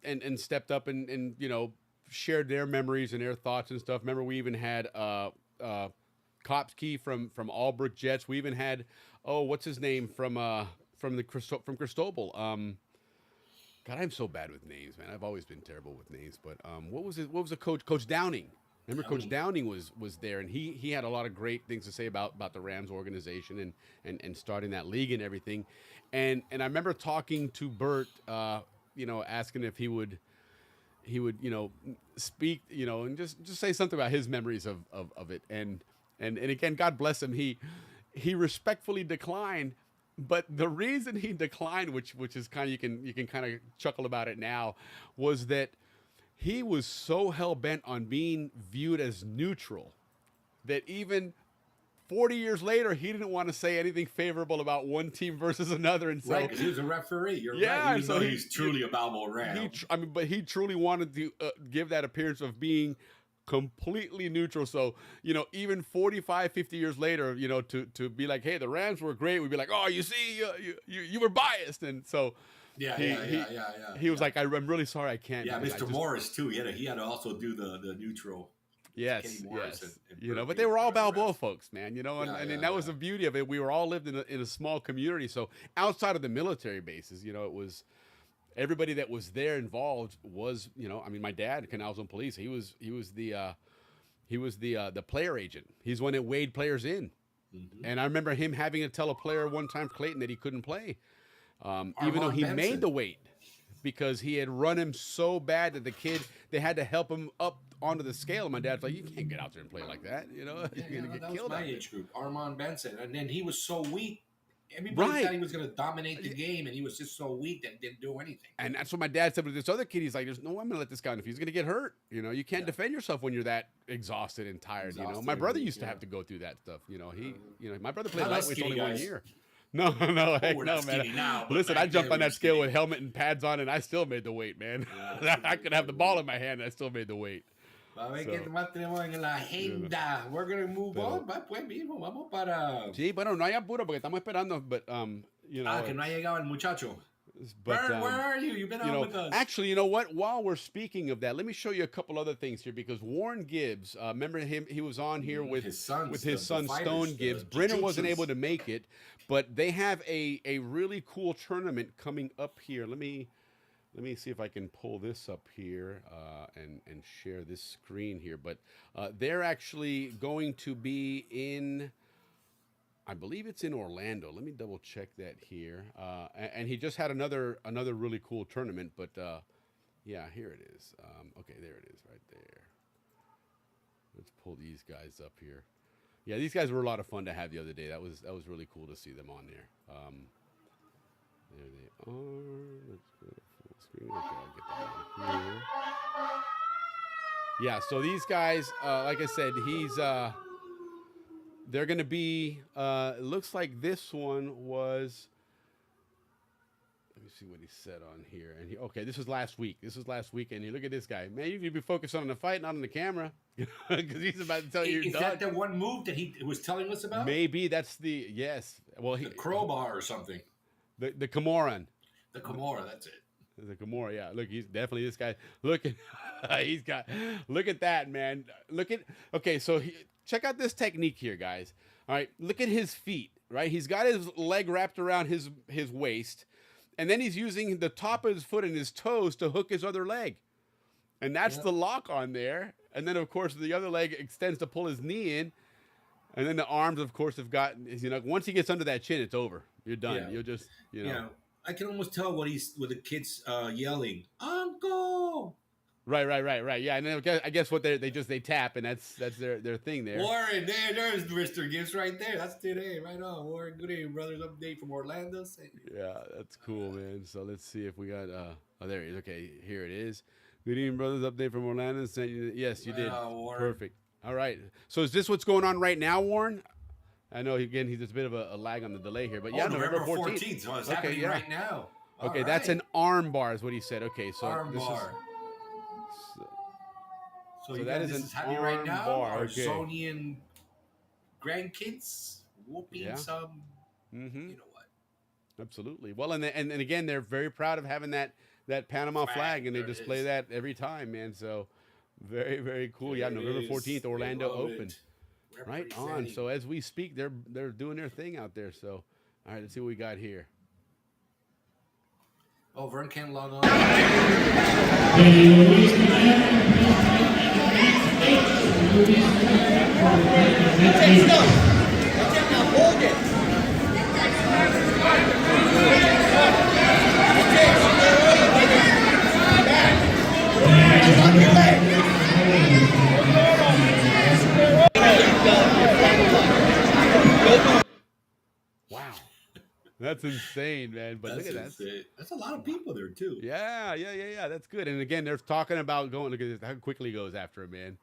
and stepped up and shared their memories and their thoughts and stuff. Remember, we even had Kopsky from Albrook Jets. We even had what's his name from Cristobal. God, I'm so bad with names, man. I've always been terrible with names. But what was the Coach Downing? Remember, Coach Downing was there, and he had a lot of great things to say about the Rams organization and starting that league and everything. And I remember talking to Bert, asking if he would speak, and just say something about his memories of it. And again, God bless him, he respectfully declined. But the reason he declined, which is kind of you can kind of chuckle about it now, was that he was so hell bent on being viewed as neutral that even 40 years later, he didn't want to say anything favorable about one team versus another, and so Right, because he was a referee. You're Yeah, right. Even so though he- he's truly a Balboa ram. but he truly wanted to give that appearance of being completely neutral. So, even 45, 50 years later, to be like, hey, the Rams were great. We'd be like, oh, you see, you were biased. And so Yeah. he was like, I'm really sorry, I can't. Yeah, do it. I Mr. just- Morris too. He had to also do the neutral. Yes, Kenny Morris yes. and But they were all Burke, Balboa folks, man. And that was the beauty of it. We were all lived in a small community. So outside of the military bases, it was everybody that was there involved was, my dad, Canal's own police. He was the player agent. He's the one that weighed players in. Mm-hmm. And I remember him having to tell a player one time, Clayton, that he couldn't play, even though he Benson. made the weight, because he had run him so bad that they had to help him up onto the scale. And my dad's like, you can't get out there and play like that. You're gonna get that killed. was my out there. age group, Armand Benson, and then he was so weak. Everybody Right. thought he was going to dominate the game, and he was just so weak that he didn't do anything. And that's what my dad said with this other kid. He's like, there's no way I'm gonna let this guy in if he's gonna get hurt. You can't defend yourself when you're that exhausted and tired. Exhausted My brother and used to weak, have to go through that stuff. My brother played Not us lightweight skinny only 1 guys. year. No, heck we're no, not man. skinny now, but Listen, back I jumped then on we that were scale skinny. with helmet and pads on, and I still made the weight, man. I could have the ball in my hand, and I still made the weight. A ver qué más tenemos en la agenda. We're going to move on. Va, pues, mijo, vamos para... Sí, bueno, no hay apuro porque estamos esperando, but que no ha llegado el muchacho. but Where are you? You've been out with us. actually, you know what? While we're speaking of that, let me show you a couple other things here, because Warren Gibbs, remember him? He was on here with his sons, with his the son fighters, Stone the Gibbs. Brenner wasn't jiu-jitsus. able to make it, but they have a really cool tournament coming up here. Let me see if I can pull this up here and share this screen here. But they're actually going to be in, I believe it's in Orlando. Let me double check that here. And he just had another really cool tournament. But yeah, here it is. Okay, there it is right there. Let's pull these guys up here. Yeah, these guys were a lot of fun to have the other day. That was really cool to see them on there. There they are. Let's go to full screen. Okay, I'll get that on here. Yeah, so these guys, like I said, they're going to be, it looks like this one was, let me see what he said on here. And okay, this was last week. And you look at this guy. Man, you need to be focused on the fight, not on the camera, because he's about to tell you Is you're that done. the one move that he was telling us about? Maybe that's yes. Well, The crowbar or something. the Kimoran. The Kimura, that's it. The Gamora, yeah. Look, he's definitely this guy. Look at, look at that, man. Okay, so check out this technique here, guys. All right, look at his feet, right? He's got his leg wrapped around his waist, and then he's using the top of his foot and his toes to hook his other leg. And that's the lock on there. And then, of course, the other leg extends to pull his knee in. And then the arms, of course, have gotten, once he gets under that chin, it's over. You're done. Yeah. You'll just, Yeah, I can almost tell what the kids yelling, Uncle! Right. Yeah, and then I guess what they tap, and that's their thing there. Warren, there's Mr. Gibbs right there. That's today, right on. Warren, good evening, brothers. Update from Orlando. Yeah, that's cool, man. So let's see if we got. Oh, there he is. Okay, here it is. Good evening, brothers. Update from Orlando. Yes, you did. Warren. Perfect. All right. So is this what's going on right now, Warren? I know again he's a bit of a lag on the delay here, but yeah, November 14th. So it's happening right now. Okay, All that's right. an arm bar, is what he said. Okay, so arm this bar. So so you that got is this an is happening right arm now. bar, Our okay. Zonian grandkids whooping Yeah. some. Mm-hmm. You know what? Absolutely. Well, and again, they're very proud of having that Panama flag, and they there it display is. that every time, man. So very, very cool. Yeah, There it November is. 14th, They Orlando love Open. it. Right on. Representing. So as we speak, they're doing their thing out there. So all right, let's see what we got here. Oh, Vern can't log on. Wow, that's insane, man. But look at that. insane. That's a lot of people there too. Yeah. That's good. And again, they're talking about going. Look at this, how quickly he goes after him, man.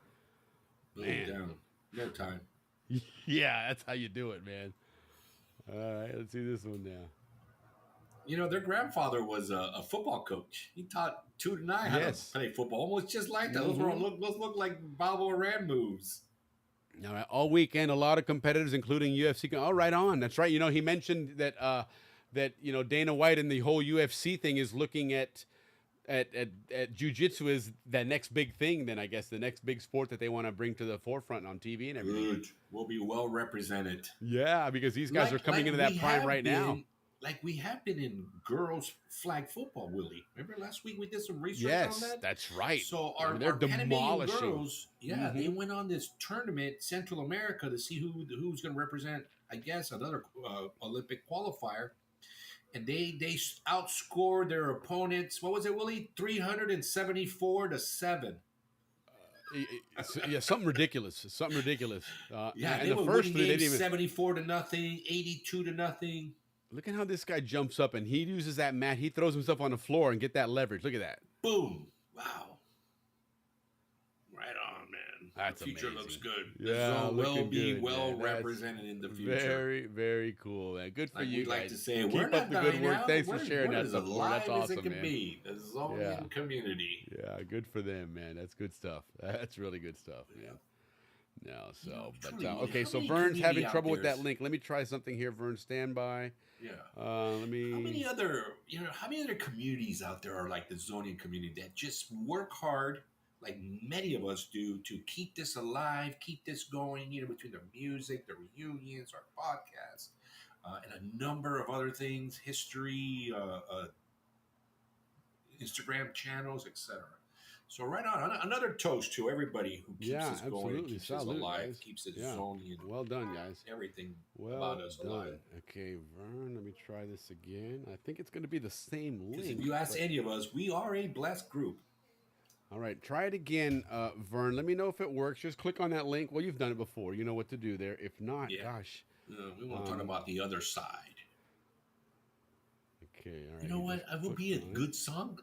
Boom, down. No time. Yeah, that's how you do it, man. All right, let's see this one now. You know, their grandfather was a football coach. He taught 2 to 9 how to Yes. play football, almost just like that. Those look like Balboa Ram moves. All right, all weekend, a lot of competitors, including UFC. Oh, right on. That's right. You know, he mentioned that Dana White and the whole UFC thing is looking at jiu-jitsu as the next big thing. Then I guess the next big sport that they want to bring to the forefront on TV and everything. Good. We'll be well represented. Yeah, because these guys are coming into that prime right now. Like we have been in girls flag football, Willie. Remember last week we did some research Yes, on that? that's right. So they're our Panamanian demolishing. girls, they went on this tournament, Central America, to see who's going to represent, I guess, another Olympic qualifier. And they outscored their opponents. What was it, Willie? 374-7. Yeah, something ridiculous. Something ridiculous. They the were first winning three, games 74-0, 82-0. Look at how this guy jumps up and he uses that mat. He throws himself on the floor and get that leverage. Look at that. Boom! Wow. Right on, man. That's the future amazing. looks good. Yeah, The zone will be good, well man. That's represented in the future. Very, very cool, man. Good for Like you we guys. like to say, Keep we're up not the good dying work. out. Thanks for We're sharing that as stuff. alive That's awesome, as it can man. be. The Zonian community. Yeah, good for them, man. That's good stuff. That's really good stuff, man. No, so, truly, okay, how so many Vern's having community trouble out with there that link. Let me try something here, Vern. Stand by. Yeah. Let me. How many other communities out there are like the Zonian community that just work hard, like many of us do, to keep this alive, keep this going, between the music, the reunions, our podcasts, and a number of other things, history, Instagram channels, etc. So right on. Another toast to everybody who keeps us going, keeps us alive, guys. keeps it Yeah. Zonian. Well done, guys. Everything Well about us done. alive. Okay, Vern, let me try this again. I think it's going to be the same Because link. if you ask any of us, we are a blessed group. All right, try it again, Vern. Let me know if it works. Just click on that link. Well, you've done it before. You know what to do there. If not, gosh. We won't talk about the other side. Okay, all right. You know what? It would be a on it. good song.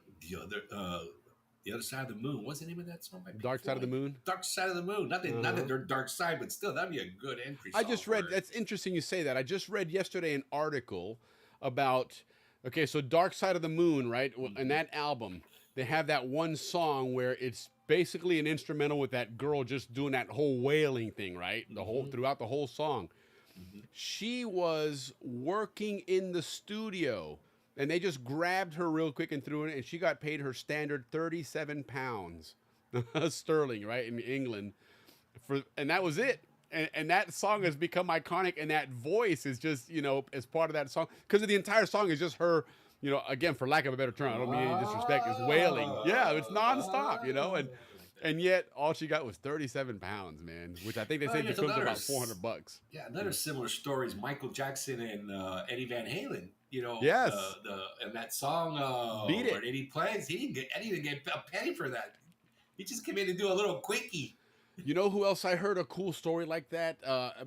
The other side of the moon. What's the name of that song? By Pink Dark Side of the Floyd? Moon? Dark Side of the Moon. Not that they're dark side, but still, that'd be a good entry song. I just read, for it. that's interesting you say that. I just read yesterday an article about, okay, so Dark Side of the Moon, right? In that album, they have that one song where it's basically an instrumental with that girl just doing that whole wailing thing, right? Throughout the whole song. She was working in the studio and they just grabbed her real quick and threw it, and she got paid her standard 37 pounds sterling, right, in England. And that was it. And that song has become iconic, and that voice is just, as part of that song. Because the entire song is just her, again, for lack of a better term, I don't mean any disrespect, is wailing. Yeah, it's nonstop, and yet all she got was 37 pounds, man, which I think they said equals about $400. Yeah, another similar story is Michael Jackson and Eddie Van Halen. Yes. And that song, Beat It. where Eddie plays, he didn't get a penny for that. He just came in to do a little quickie. You know who else I heard a cool story like that,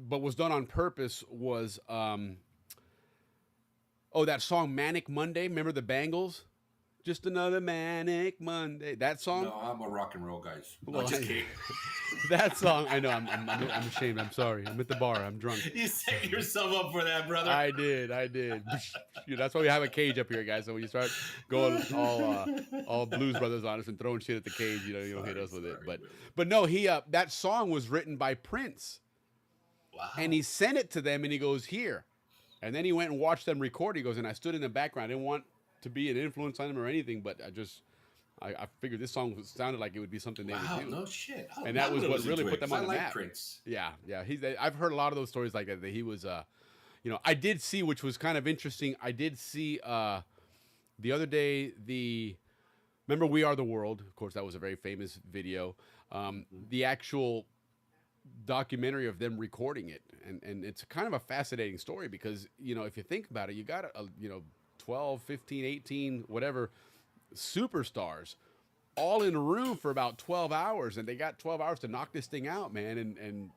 but was done on purpose was, that song Manic Monday. Remember the Bangles? Just another Manic Monday. That song? No, I'm a rock and roll guys. Well, I'm just kidding. That song, I know. I'm ashamed. I'm sorry. I'm at the bar. I'm drunk. You set yourself up for that, brother. I did. That's why we have a cage up here, guys. So when you start going all Blues Brothers on us and throwing shit at the cage, you don't hit us with it. But no, that song was written by Prince. Wow. And he sent it to them, and he goes, here. And then he went and watched them record. He goes, and I stood in the background. I didn't want to be an influence on them or anything, but I figured this song sounded like it would be something they would do. No shit. And that was what really put them on the map. map. Prince. Yeah. I've heard a lot of those stories like that. That he was, I did see, which was kind of interesting. I did see the other day remember We Are the World? Of course, that was a very famous video. The actual documentary of them recording it, and it's kind of a fascinating story because if you think about it, you got 12, 15, 18, whatever superstars all in a room for about 12 hours, and they got 12 hours to knock this thing out, man. And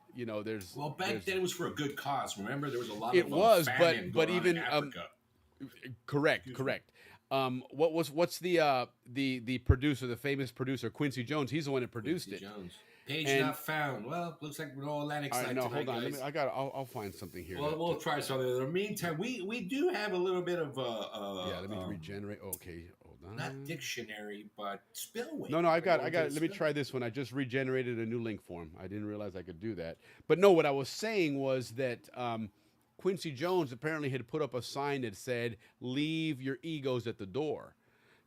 there's back then it was for a good cause. Remember, there was a lot it of was, famine but going on even in Africa. correct. What's the producer, the famous producer Quincy Jones? He's the one that produced Quincy it. Jones. Page And- not found. Well, looks like we're all Atlantic All side right, no, tonight, hold on. guys. I'll find something here. Well, we'll try something. In the meantime, we do have a little bit of yeah, let me regenerate. Okay, hold on. not dictionary, but spillway. No, I got. Let me try this one. I just regenerated a new link form. I didn't realize I could do that. But no, what I was saying was that Quincy Jones apparently had put up a sign that said, "Leave your egos at the door,"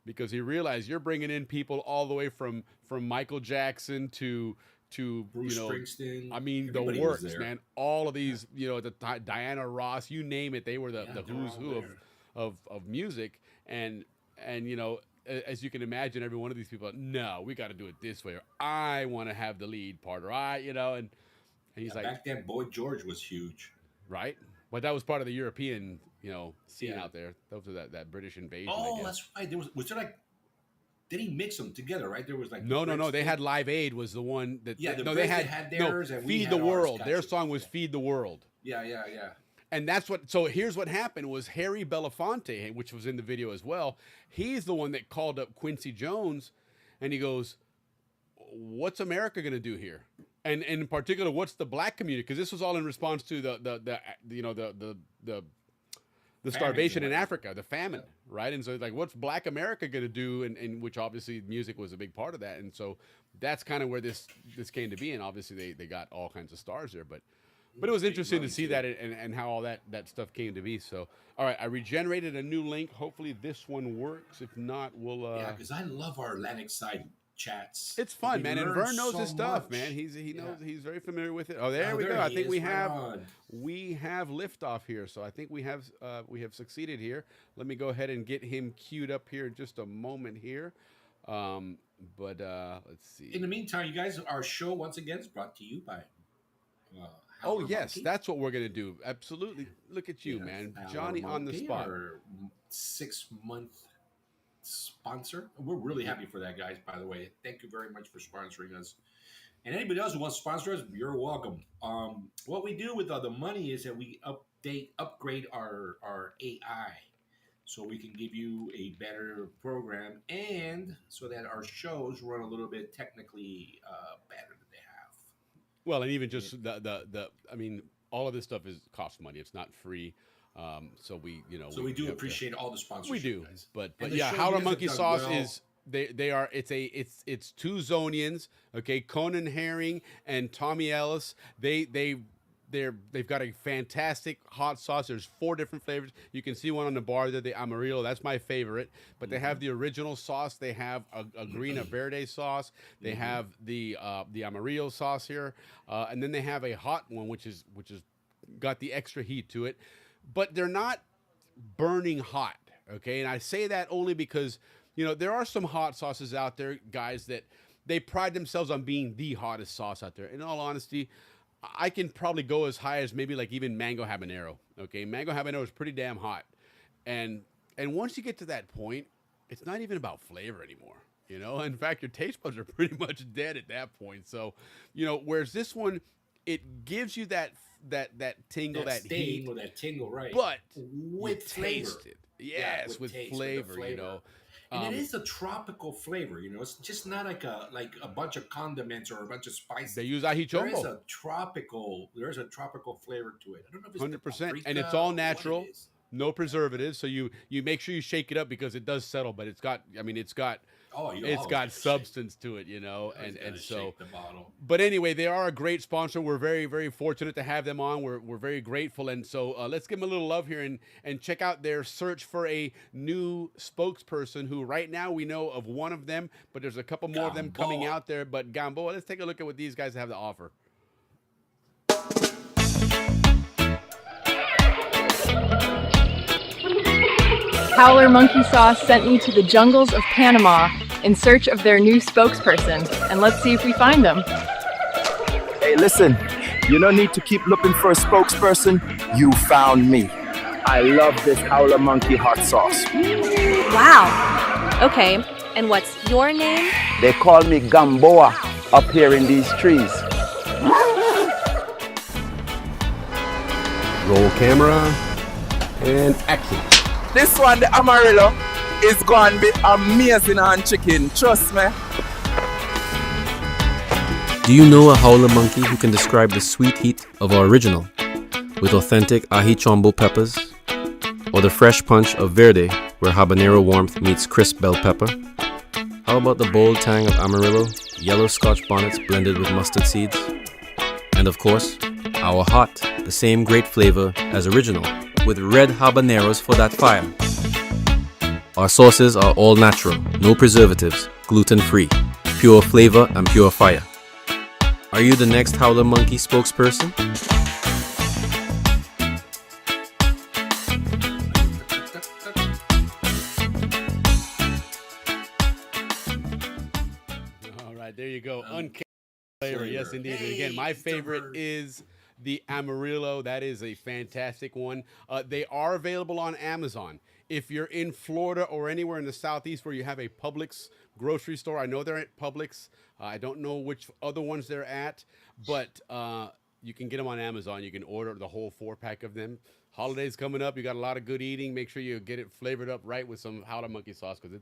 because he realized you're bringing in people all the way from Michael Jackson to Bruce you know, Springsteen. I mean, Everybody the was works, there. man. All of these, you know, Diana Ross, you name it, they were the they're who's all who there. of music, and you know, as you can imagine, every one of these people, no, we got to do it this way, or I want to have the lead part, or and he's like, Back then, Boy George was huge. right, but that was part of the European, you know, scene Yeah. out there. That was that British invasion. I Oh, guess. that's right. Was there like? Did he mix them together? Right? There was like No. Brits They thing. had Live Aid was the one that Yeah, the no Brits, they they had, had theirs and we Feed had the ours. World. Their Gotcha. song was Yeah. Feed the World. Yeah. And that's what. So here's what happened: was Harry Belafonte, which was in the video as well. He's the one that called up Quincy Jones, and he goes, "What's America going to do here?" And in particular, what's the black community? Because this was all in response to the starvation in Africa, the famine, right? And so like, what's Black America going to do? And which obviously music was a big part of that. And so that's kind of where this came to be. And obviously they got all kinds of stars there, but it was interesting to see that and how all that stuff came to be. So, all right, I regenerated a new link. Hopefully this one works. If not, we'll Yeah, because I love our Atlantic side chats. it's fun, We man. And learn Vern knows so his stuff, much. man. He knows, Yeah. he's very familiar with it. Oh, there Oh, we there go. I he think is. we Right have on. liftoff here. So I think we have succeeded here. Let me go ahead and get him queued up here in just a moment here. But let's see. In the meantime, you guys, our show once again is brought to you by. Oh Howler yes, Monkey. that's what we're gonna do. Absolutely. Look at you, Yeah, man. Howler Johnny on the Monkey, spot. Our 6-month sponsor. We're really happy for that, guys. By the way, thank you very much for sponsoring us. And anybody else who wants to sponsor us, you're welcome. What we do with the money is that we upgrade our AI, so we can give you a better program, and so that our shows run a little bit technically better than they have. Well, and even just the I mean, all of this stuff costs money. It's not free. So we, you know, So we do have to- appreciate all the sponsorship. we do, guys. but And the yeah, show Howler you guys Monkey have Sauce done well. is they are it's two Zonians, okay, Conan Herring and Tommy Ellis. They've got a fantastic hot sauce. There's 4 different flavors. You can see one on the bar there, the Amarillo. That's my favorite. But they have the original sauce. They have a Green Verde sauce. They have the Amarillo sauce here, and then they have a hot one, which is got the extra heat to it. But they're not burning hot, okay? And I say that only because, you know, there are some hot sauces out there, guys, that they pride themselves on being the hottest sauce out there. In all honesty, I can probably go as high as maybe like even mango habanero, okay? Mango habanero is pretty damn hot. And once you get to that point, it's not even about flavor anymore, you know? In fact, your taste buds are pretty much dead at that point. So, you know, whereas this one, it gives you that tingle, that sting heat, or that tingle, right? but with you flavor. taste it. Yes, with taste, flavor, the you know. And it is a tropical flavor, you know. It's just not like a bunch of condiments or a bunch of spices. They use There is ahichongo, a tropical flavor to it. I don't know if it's 100%, and paprika it's all or what it natural, is. no preservatives. So you make sure you shake it up because it does settle, but it's got substance to it, you know, and so. Shake the bottle. But anyway, they are a great sponsor. We're very, very fortunate to have them on. We're very grateful. And so let's give them a little love here and check out their search for a new spokesperson who right now we know of one of them, but there's a couple more of them coming Balboa. out there. But Balboa, let's take a look at what these guys have to offer. Howler Monkey Sauce sent me to the jungles of Panama in search of their new spokesperson, and let's see if we find them. Hey, listen, you don't need to keep looking for a spokesperson. You found me. I love this Howler Monkey hot sauce. Wow. Okay, and what's your name? They call me Balboa up here in these trees. Roll camera and action. This one, the Amarillo, is going to be amazing on chicken. Trust me. Do you know a howler monkey who can describe the sweet heat of our original with authentic ají chombo peppers, or the fresh punch of verde where habanero warmth meets crisp bell pepper? How about the bold tang of Amarillo, yellow Scotch bonnets blended with mustard seeds? And of course, our hot, the same great flavor as original, with red habaneros for that fire. Our sauces are all natural, no preservatives, gluten-free, pure flavor and pure fire. Are you the next Howler Monkey spokesperson? All right, there you go. Uncanny flavor. Yes, indeed. And again, my favorite is the Amarillo. That is a fantastic one. They are available on Amazon. If you're in Florida or anywhere in the Southeast where you have a Publix grocery store, I know they're at Publix. I don't know which other ones they're at, but you can get them on Amazon. You can order the whole 4-pack of them. Holidays coming up. You got a lot of good eating. Make sure you get it flavored up right with some Howler Monkey sauce, because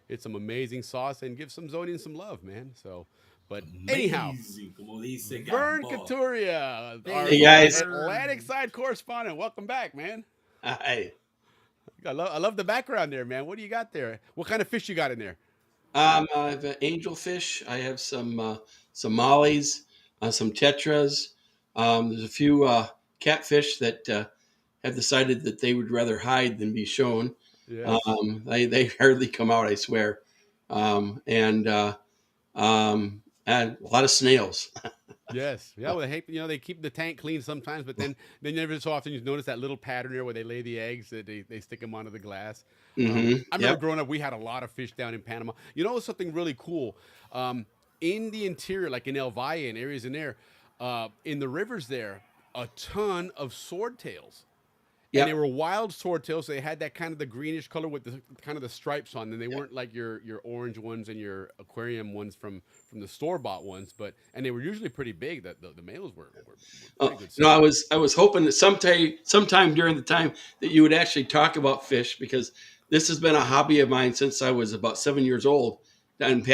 it's some amazing sauce, and give some Zonians some love, man. So, but anyhow, Vern Couturier, our Hey, guys. Atlantic side correspondent. Welcome back, man. Hi. I love the background there, man. What do you got there? What kind of fish you got in there? I have an angelfish. I have some mollies, some tetras. There's a few catfish that have decided that they would rather hide than be shown. Yes. They hardly come out, I swear. And a lot of snails. Yes. Yeah. Well, they keep the tank clean sometimes, but then never so often you notice that little pattern there where they lay the eggs, that they stick them onto the glass. I remember growing up, we had a lot of fish down in Panama. You know, something really cool. In the interior, like in El Valle and areas in there, in the rivers there, a ton of swordtails. Yep. And they were wild swordtails. So they had that kind of the greenish color with the kind of the stripes on them. They weren't like your orange ones and your aquarium ones from the store-bought ones, and they were usually pretty big. That the males were pretty good. No, I was hoping that sometime during the time that you would actually talk about fish, because this has been a hobby of mine since I was about 7 years old, and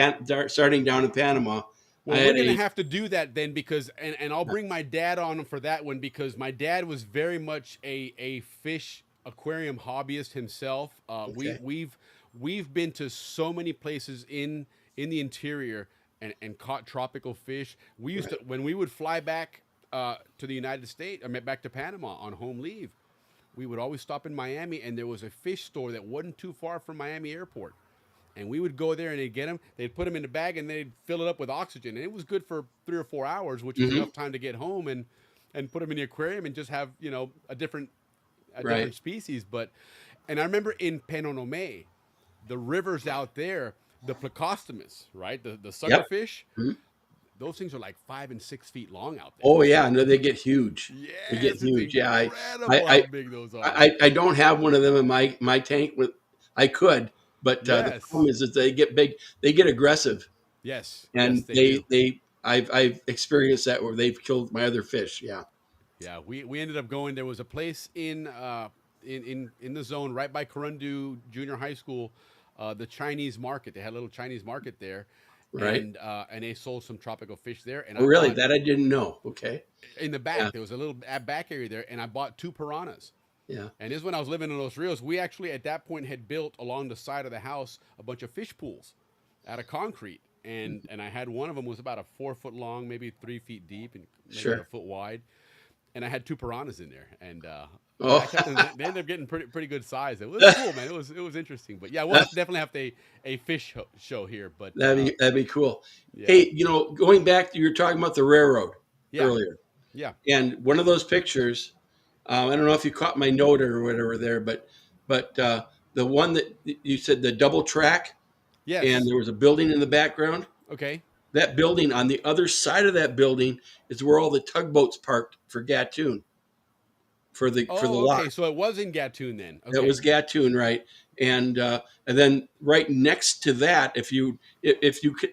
starting down in Panama. Well, we're going to have to do that then, because, and I'll bring my dad on for that one, because my dad was very much a fish aquarium hobbyist himself. Okay. We've been to so many places in the interior and caught tropical fish. We used to, when we would fly back to the United States, back to Panama on home leave, we would always stop in Miami, and there was a fish store that wasn't too far from Miami Airport. And we would go there and they'd get them. They'd put them in the bag and they'd fill it up with oxygen. And it was good for 3 or 4 hours, which was enough time to get home and put them in the aquarium and just have, a different species. And I remember in Penonomé, the rivers out there, the plecostomus, right? The suckerfish, those things are like 5 and 6 feet long out there. Oh yeah, no, they get huge. Yes, they get huge. Yeah, how big those are. I don't have one of them in my tank. I could. But the problem is that they get big, they get aggressive. Yes. And I've experienced that where they've killed my other fish. Yeah. Yeah. We ended up going, there was a place in the zone right by Corundu Junior High School, the Chinese market. They had a little Chinese market there. Right. And they sold some tropical fish there. And really? That I didn't know. Okay. In the back, there was a little back area there, and I bought 2 piranhas. Yeah. And this is when I was living in Los Rios. We actually at that point had built along the side of the house a bunch of fish pools out of concrete. And I had one of them was about a 4 foot long, maybe 3 feet deep, and maybe a foot wide. And I had 2 piranhas in there. And they ended up getting pretty good size. It was cool, man. It was interesting. But yeah, we'll definitely have a fish show here. But that'd be cool. Yeah. Hey, going back, you were talking about the railroad earlier. Yeah. And one of those pictures, I don't know if you caught my note or whatever there, but the one that you said, the double track, and there was a building in the background. Okay. That building, on the other side of that building is where all the tugboats parked for Gatun. For the lock. Okay, so it was in Gatun then. Okay. That was Gatun, right? And then right next to that, if you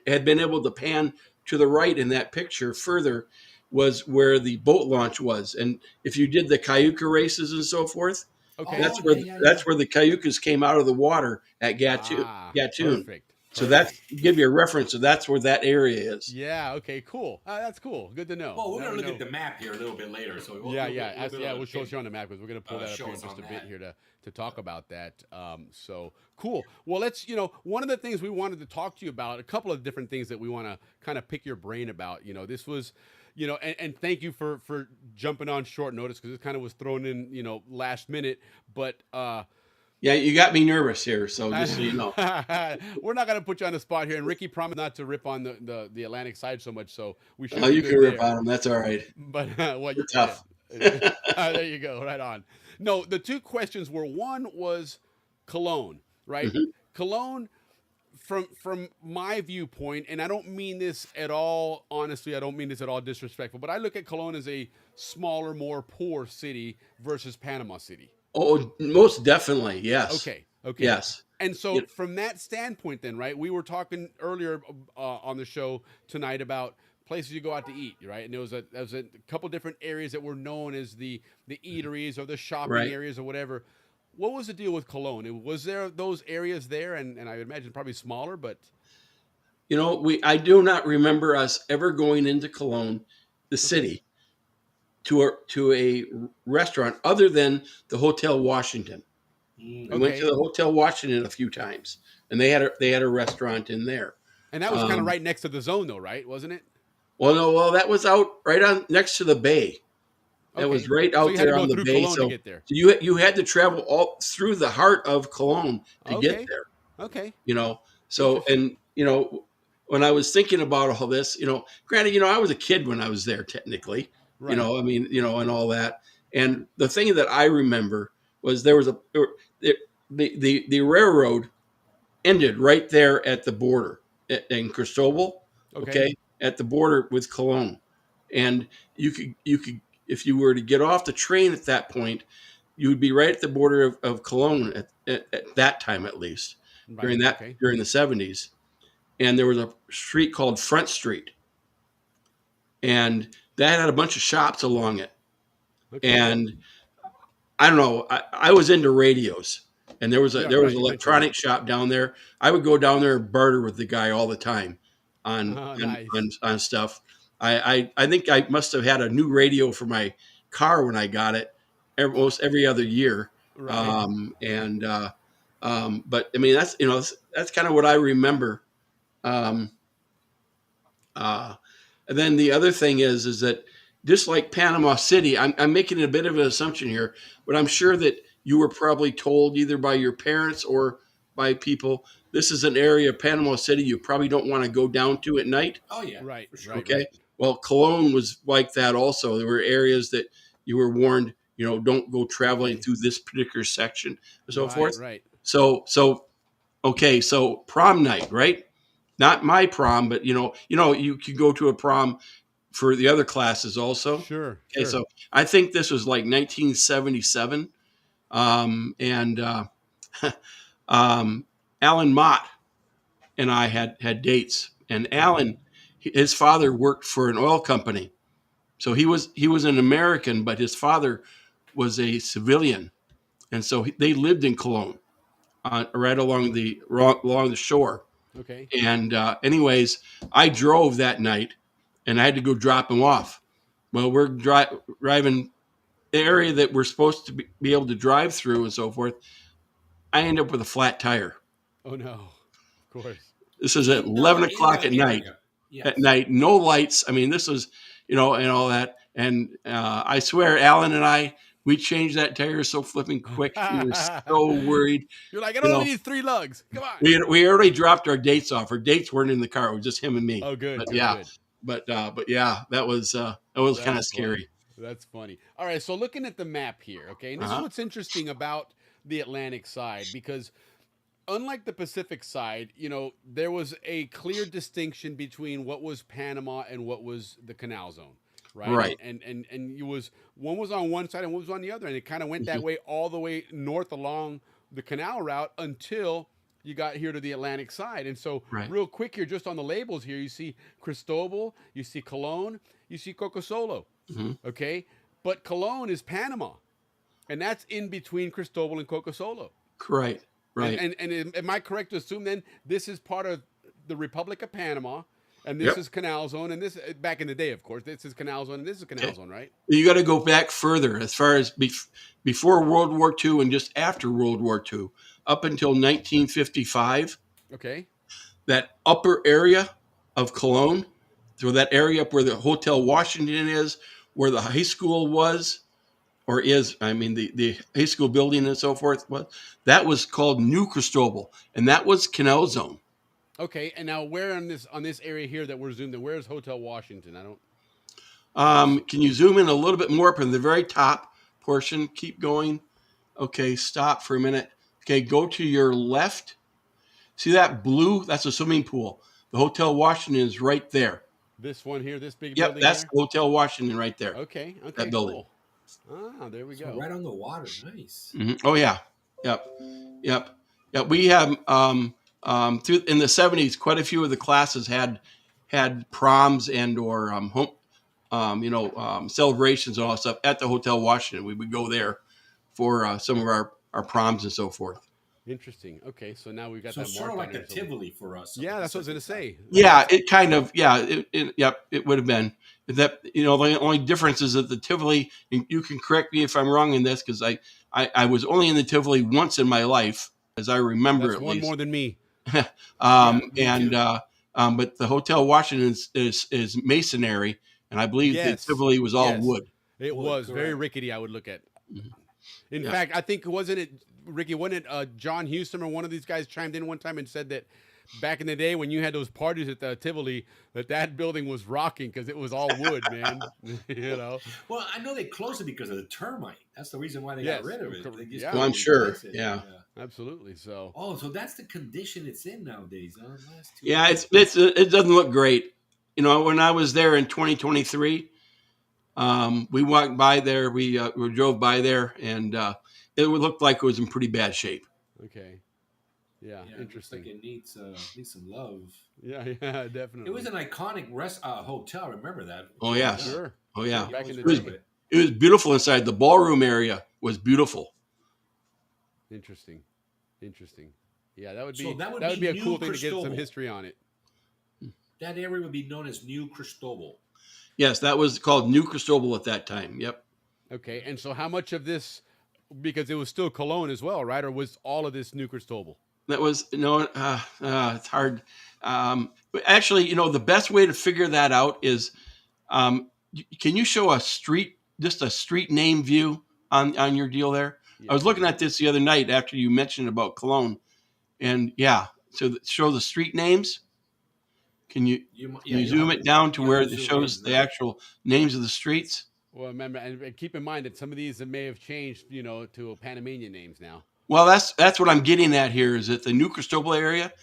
had been able to pan to the right in that picture further, was where the boat launch was. And if you did the Cayuca races and so forth, that's where the Cayucas came out of the water at Gatun. Perfect. So that's give you a reference. So that's where that area is. Yeah. Okay. Cool. That's cool. Good to know. Well, we're Now going we to look know. at the map here a little bit later. So We'll show you on the map because we're going to pull that up show here in us just a on bit that. here to talk about that. So cool. Well, let's one of the things we wanted to talk to you about, a couple of different things that we want to kind of pick your brain about. This was, and thank you for jumping on short notice because this kind of was thrown in last minute, but. Yeah, you got me nervous here, so just so you know. We're not going to put you on the spot here, and Ricky promised not to rip on the Atlantic side so much, so we should. Oh, you can rip on them. That's all right. But well, you're tough. There you go. Right on. No, the two questions were, one was Cologne, right? Mm-hmm. Cologne, from my viewpoint, and I don't mean this at all, honestly, I don't mean this at all disrespectful, but I look at Cologne as a smaller, more poor city versus Panama City. Oh, most definitely, yes. Okay. Yes. And so from that standpoint then, right, we were talking earlier on the show tonight about places you go out to eat, right? And there was a couple different areas that were known as the eateries or the shopping areas or whatever. What was the deal with Cologne? Was there those areas there? And I would imagine probably smaller, but... I do not remember us ever going into Cologne, the city, to a restaurant other than the Hotel Washington. We went to the Hotel Washington a few times, and they had a restaurant in there. And that was kind of right next to the zone, though, right? Wasn't it? Well, no, that was out right on next to the bay. That was right out there on the bay. Cologne so to get there. you had to travel all through the heart of Cologne to get there. Okay. So and when I was thinking about all this, granted, I was a kid when I was there technically. Right. And all that. And the thing that I remember was there was the railroad ended right there at the border in Cristobal, okay, at the border with Cologne. And you could, if you were to get off the train at that point, you would be right at the border of Cologne at that time, at least during the 70s. And there was a street called Front Street. And that had a bunch of shops along it. And I don't know, I was into radios, and there was an electronic shop down there. I would go down there and barter with the guy all the time on stuff. I think I must have had a new radio for my car when I got it almost every other year. Right. But I mean, that's kind of what I remember. And then the other thing is that just like Panama City, I'm making a bit of an assumption here, but I'm sure that you were probably told either by your parents or by people, this is an area of Panama City you probably don't want to go down to at night. Oh, yeah. Right. Sure. Right. Okay. Right. Well, Cologne was like that also. There were areas that you were warned, don't go traveling through this particular section and so forth. Right. So prom night, right? Not my prom, but you could go to a prom for the other classes also. Sure. Okay, so I think this was like 1977, Alan Mott and I had dates, and Alan, his father worked for an oil company, so he was an American, but his father was a civilian, and so they lived in Cologne, right along the shore. Okay. And anyways, I drove that night, and I had to go drop him off. Well, we're driving the area that we're supposed to be able to drive through and so forth. I end up with a flat tire. Oh no! Of course. This is at 11 o'clock at night. Yes. At night, no lights. I mean, this was and all that. And I swear, Alan and I. We changed that tire so flipping quick. We were so worried. You're like, I don't need 3 lugs. Come on. We already dropped our dates off. Our dates weren't in the car. It was just him and me. Oh, good. But good, yeah, good. but yeah, that was kind of scary. That's funny. All right, so looking at the map here, okay, and this is what's interesting about the Atlantic side, because unlike the Pacific side, there was a clear distinction between what was Panama and what was the Canal Zone. Right. And one was on one side and one was on the other. And it kind of went that way all the way north along the canal route until you got here to the Atlantic side. And so real quick here, just on the labels here, you see Cristobal, you see Cologne, you see Cocosolo. Okay. But Cologne is Panama. And that's in between Cristobal and Cocosolo. Right. Right. And am I correct to assume then this is part of the Republic of Panama, and this Yep. is Canal Zone, and this back in the day, of course, this is Canal Zone, and this is Canal Zone, right? You got to go back further as far as before World War II and just after World War II, up until 1955. Okay. That upper area of Cologne, so that area up where the Hotel Washington is, where the high school was, or is, I mean, the high school building and so forth, that was called New Cristobal, and that was Canal Zone. Okay, and now where on this area here that we're zoomed in, where's Hotel Washington? I don't. Can you zoom in a little bit more from the very top portion? Keep going. Okay, stop for a minute. Okay, go to your left. See that blue? That's a swimming pool. The Hotel Washington is right there. This one here, this big Yep, building that's here? the Hotel Washington right there. Okay, that building. cool. Ah, there we go. Right on the water. Nice. Oh yeah, yep. We have through in the 70s, quite a few of the classes had proms and or home, celebrations and all that stuff at the Hotel Washington. We would go there for some of our proms and so forth. Interesting. Okay, so now we've got So that sort of mark like on a there, so- Tivoli for us. Yeah, that's what I was gonna say. Yeah, it kind of, it would have been that. The only difference is that the Tivoli, and you can correct me if I'm wrong in this, because I was only in the Tivoli once in my life, as I remember. That's at one least. more than me. But the Hotel Washington is masonry, and I believe the Tivoli was all wood. It was very rickety. I would look at. In fact, I think wasn't it John Huston or one of these guys chimed in one time and said that back in the day when you had those parties at the Tivoli, that building was rocking because it was all wood, man. Well, I know they closed it because of the termite. That's the reason why they got rid of it. They just Well, I'm sure. Yeah. Absolutely. So. Oh, so that's the condition it's in nowadays, huh? Yeah, it doesn't look great. When I was there in 2023, we walked by there. We drove by there, and it looked like it was in pretty bad shape. Okay. Yeah, interesting. It looks like it needs some love. Yeah, definitely. It was an iconic hotel. Remember that? Oh yeah, sure. Oh yeah. Back in the day. It was beautiful inside. The ballroom area was beautiful. Interesting. Yeah, that would be So that would be a New cool thing to Cristobal. get some history on it. That area would be known as New Cristobal. Yes, that was called New Cristobal at that time. Yep. Okay, and so how much of this, because it was still Cologne as well, right? Or was all of this New Cristobal? That was it's hard. But actually, the best way to figure that out is, can you show just a street name view on your deal there? Yeah. I was looking at this the other night after you mentioned about Cologne, and so show the street names. Can you zoom it down to where it shows the actual names of the streets? Well, remember, and keep in mind that some of these may have changed, to Panamanian names now. Well, that's what I'm getting at here, is that the New Cristobal area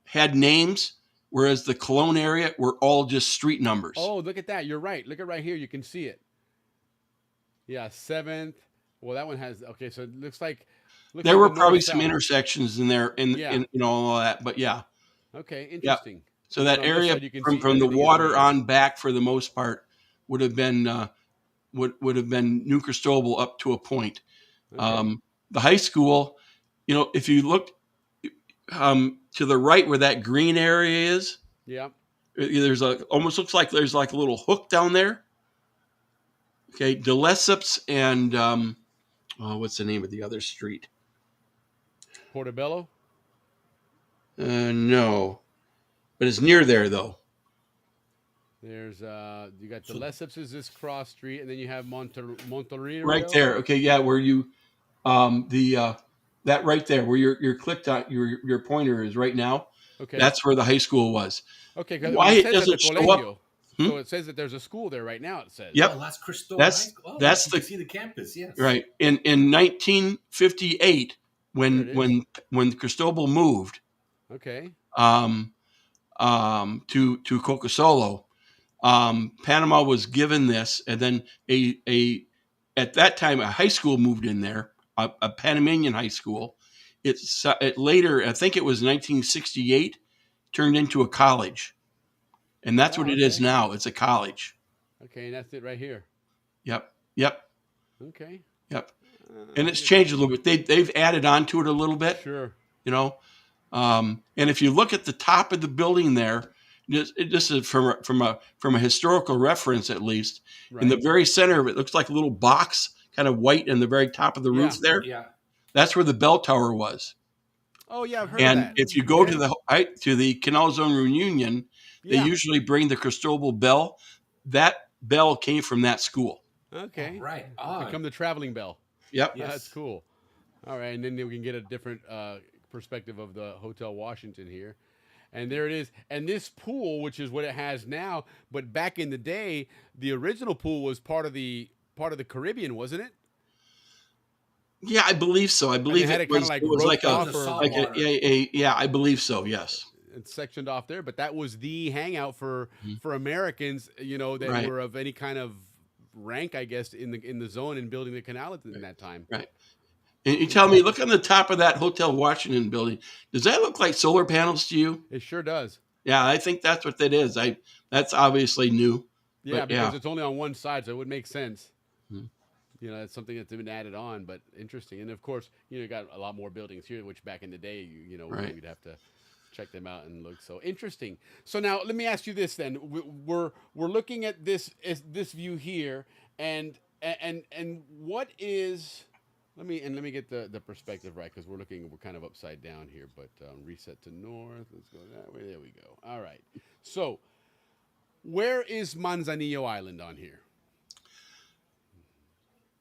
had names, whereas the Cologne area were all just street numbers. Oh, look at that. You're right. Look at right here. You can see it. Yeah, 7th. Well, that one has, okay, so it looks like there were probably some intersections in there and all that, but yeah. Okay, interesting. Yeah. So that area from the water on back, for the most part, would have been New Cristobal up to a point. Okay. The high school, if you look to the right where that green area is, there's almost looks like there's like a little hook down there. Okay, De Lesseps and what's the name of the other street? Portobello? No, but it's near there though. There's you got De Lesseps is this cross street, and then you have Monterrey. Right there. Okay, yeah, where you that right there where you're clicked on your pointer is right now. Okay, that's where the high school was. Okay, why it doesn't show up? So it says that there's a school there right now. It says. Yep. Oh, that's Cristobal. That's you see the campus. Yes. Right. In 1958, when Cristobal moved. Okay. To Cocosolo, Panama was given this, and then at that time a high school moved in there, a Panamanian high school. It later, I think it was 1968, turned into a college. And that's what it is now. It's a college. Okay, and that's it right here. Yep. Okay. Yep. And it's changed a little bit. They've added on to it a little bit. Sure. you know. And if you look at the top of the building there, this is from a historical reference at least. Right. In the very center of it looks like a little box, kind of white, in the very top of the roof there. Yeah. That's where the bell tower was. Oh yeah, I've heard And of that. if you go to the Canal Zone reunion, they usually bring the Cristobal bell. That bell came from that school. Okay. Right. Become the traveling bell. Yep. Yes. That's cool. All right, and then we can get a different perspective of the Hotel Washington here. And there it is. And this pool, which is what it has now, but back in the day, the original pool was part of the Caribbean, wasn't it? Yeah, I believe so. I believe had it it kinda was, like it was like roped a, off like or- yeah, I believe so. Yes. It's sectioned off there, but that was the hangout for Americans, that Right. were of any kind of rank, I guess, in the zone and building the canal in that time. Right. And you tell me, look on the top of that Hotel Washington building. Does that look like solar panels to you? It sure does. Yeah, I think that's what that is. That's obviously new. Yeah, but because it's only on one side, so it would make sense. Mhm. It's something that's been added on, but interesting. And of course, you got a lot more buildings here, which back in the day, Right. we'd have to check them out and look. So interesting. So now let me ask you this then. We're looking at this view here, and what is let me get the perspective right, because we're kind of upside down here. But reset to north. Let's go that way. There we go. All right. So where is Manzanillo Island on here?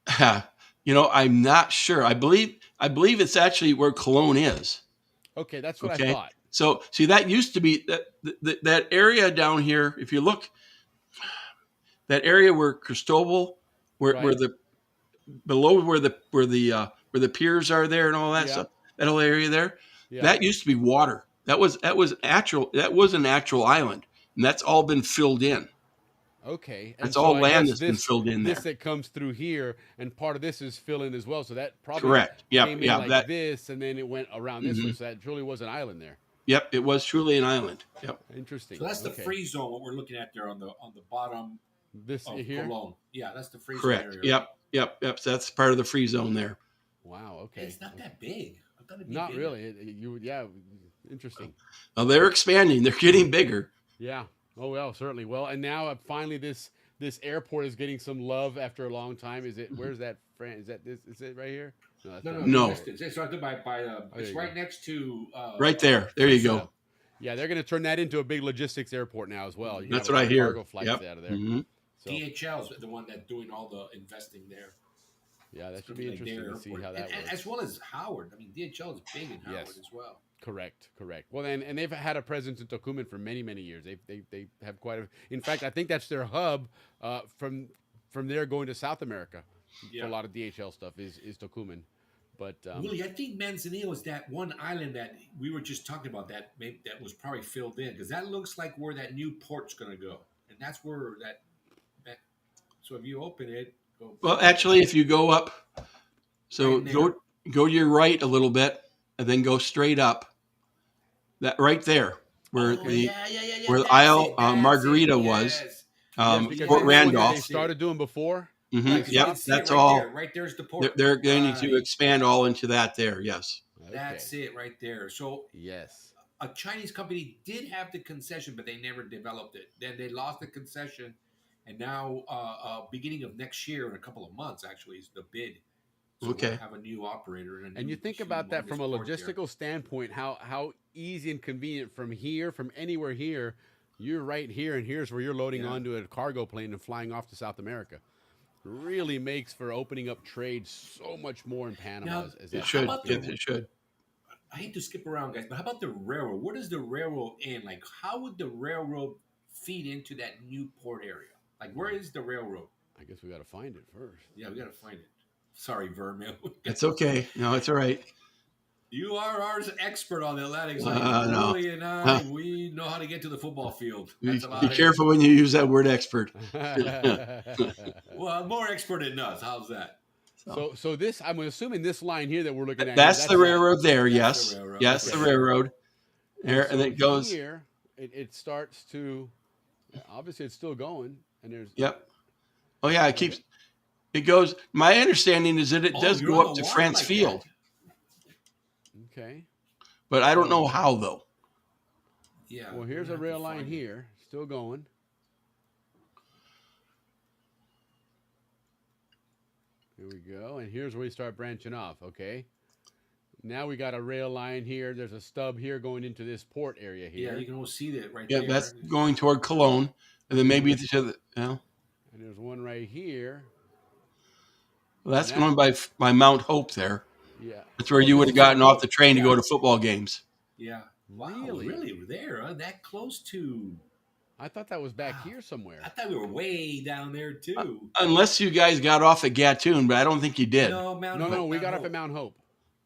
I'm not sure. I believe it's actually where Cologne is. Okay, that's what I thought. So see, that used to be that area down here. If you look, that area where Cristobal, where the below where the piers are there and all that stuff, that whole area there, that used to be water. That was natural. That was an actual island, and that's all been filled in. Okay, that's all land that's been filled in there. This that comes through here, and part of this is filling as well. So that probably correct. came in like this, and then it went around this way. So that truly was an island there. Yep, it was truly an island. Yep. Interesting. So that's the free zone. What we're looking at there on the bottom. This of here. Cologne. Yeah, that's the free Correct. zone area. Yep. So that's part of the free zone there. Wow. Okay. It's not that big. I thought it'd be not bigger. really. Interesting. Well, they're expanding. They're getting bigger. Yeah. Oh well, certainly. Well, and now finally this airport is getting some love after a long time. Is it? Where's that? Is that this? Is it right here? No. It's right there by it's right next to. Right there. There you go. Yeah, they're going to turn that into a big logistics airport now as well. That's what I hear. Cargo flights out of there. Mm-hmm. So. DHL is the one that's doing all the investing there. Yeah, that should be interesting to see how that works. As well as Howard. I mean, DHL is big in Howard as well. Correct. Well, and they've had a presence in Tocumen for many, many years. They have quite a. In fact, I think that's their hub. From there going to South America for a lot of DHL stuff is Tocumen. But Willie, I think Manzanillo is that one island that we were just talking about that was probably filled in, because that looks like where that new port's going to go, and that's where that. So if you open it, well, actually, if you go up, so go to your right a little bit, and then go straight up. That right there, where where Isle Margarita was, Fort Randolph. They started doing before. Mm-hmm. Yep, that's all. Right there's the port. They're going to expand all into that there. Yes. That's it right there. So yes, a Chinese company did have the concession, but they never developed it. Then they lost the concession, and now beginning of next year, in a couple of months, actually, is the bid. So we'll have a new operator. And you think about that from a logistical standpoint, how easy and convenient from anywhere here, you're right here, and here's where you're loading onto a cargo plane and flying off to South America. Really makes for opening up trade so much more in Panama. Now, it should. I hate to skip around, guys, but how about the railroad? What is the railroad in? Like, how would the railroad feed into that new port area? Like, where is the railroad? I guess we got to find it first. Yeah, we got to find it. Sorry, Vermeil. It's okay. No, it's all right. You are our expert on the Atlantic side. No. Willie and I, we know how to get to the football field. Be careful when you use that word expert. Well, more expert than us. How's that? So this, I'm assuming this line here that we're looking at. That's the railroad there. Yes. The railroad. Yes, the railroad. There, and it goes. Here, it starts to, obviously it's still going. And there's. Yep. Oh, yeah, it keeps. It goes. My understanding is that it does go up to France Field. Okay. but I don't know how though. Yeah. Well, here's a rail line here, still going. Here we go, and here's where we start branching off. Okay. Now we got a rail line here. There's a stub here going into this port area here. Yeah, you can almost see that right Yeah, there. that's going toward Cologne, and then maybe to the. And there's one right here. Well, that's going by Mount Hope there. Yeah. That's where you would have gotten off the train to go to football games. Yeah. Wow, really? We're there, huh? That close to... I thought that was back here somewhere. I thought we were way down there, too. Unless you guys got off at Gatun, but I don't think you did. No, we got off at Mount Hope.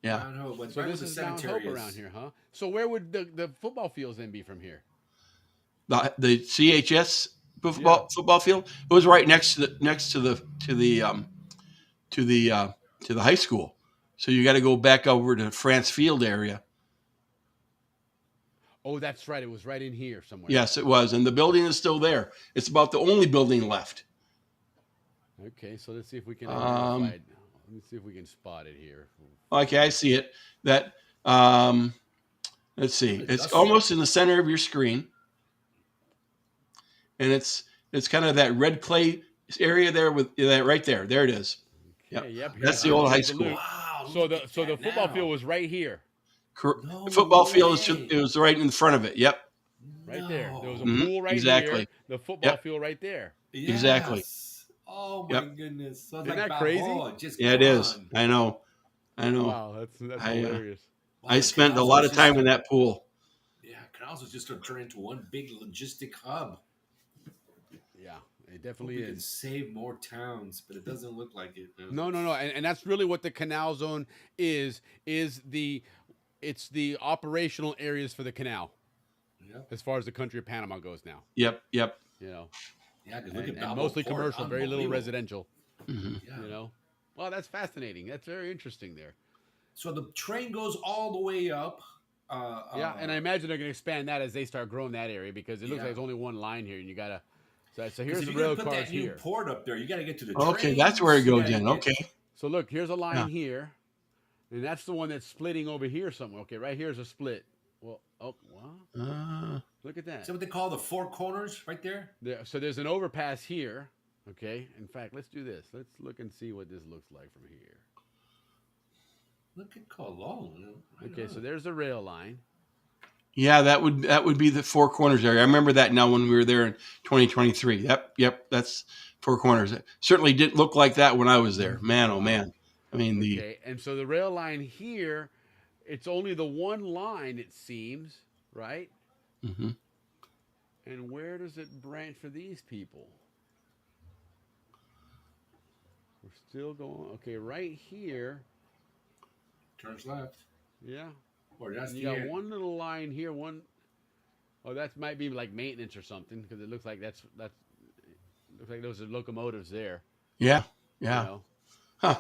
Yeah. Mount Hope. So this is Mount Hope around here, huh? So where would the football fields then be from here? The CHS football field? It was right next to the high school. So you got to go back over to France Field area. Oh, that's right. It was right in here somewhere. Yes, it was. And the building is still there. It's about the only building left. Okay, so let's see if we can identify it. Let me see if we can spot it here. Okay, I see it. That let's see. It's almost in the center of your screen. And it's kind of that red clay area there with that right there. There it is. Yep. That's the old high school. Wow. So the football field was right here. The football field was right in front of it. Yep. Right there. There was a pool right here. The football field right there. Yes. Exactly. Oh my goodness. So Isn't that crazy? Yeah, it is. I know. Wow, that's hilarious. I spent a lot of time in that pool. Yeah, Canals was just going to turn into one big logistic hub. Yeah, it definitely is. We can save more towns, but it doesn't look like it. No. And that's really what the canal zone is it's the operational areas for the canal. Yep. As far as the country of Panama goes now. Yep. You know. Yeah, because look at and mostly Port, commercial, very little residential. Mm-hmm. Yeah. You know. Well, that's fascinating. That's very interesting there. So the train goes all the way up. Yeah, and I imagine they're going to expand that as they start growing that area because it looks like there's only one line here, and you got to. So here's the rail cars that new here. port up there, you got to get to the. Okay, that's where it goes in. Okay. So look, here's a line here, and that's the one that's splitting over here somewhere. Okay, right here's a split. Well, look at that. Is that what they call the four corners right there? So there's an overpass here. Okay. In fact, let's do this. Let's look and see what this looks like from here. Look at Cologne. Okay, so there's the rail line. Yeah, that would be the Four Corners area. I remember that now when we were there in 2023. Yep, that's Four Corners. It certainly didn't look like that when I was there. Man, oh man. I mean and so the rail line here, it's only the one line, it seems, right? Mm-hmm. And where does it branch for these people? We're still going. Okay, right here. Turns left. Yeah. Or that's you got one little line here. Oh, that might be like maintenance or something because it looks like that's looks like those are locomotives there. Yeah. You know? Huh.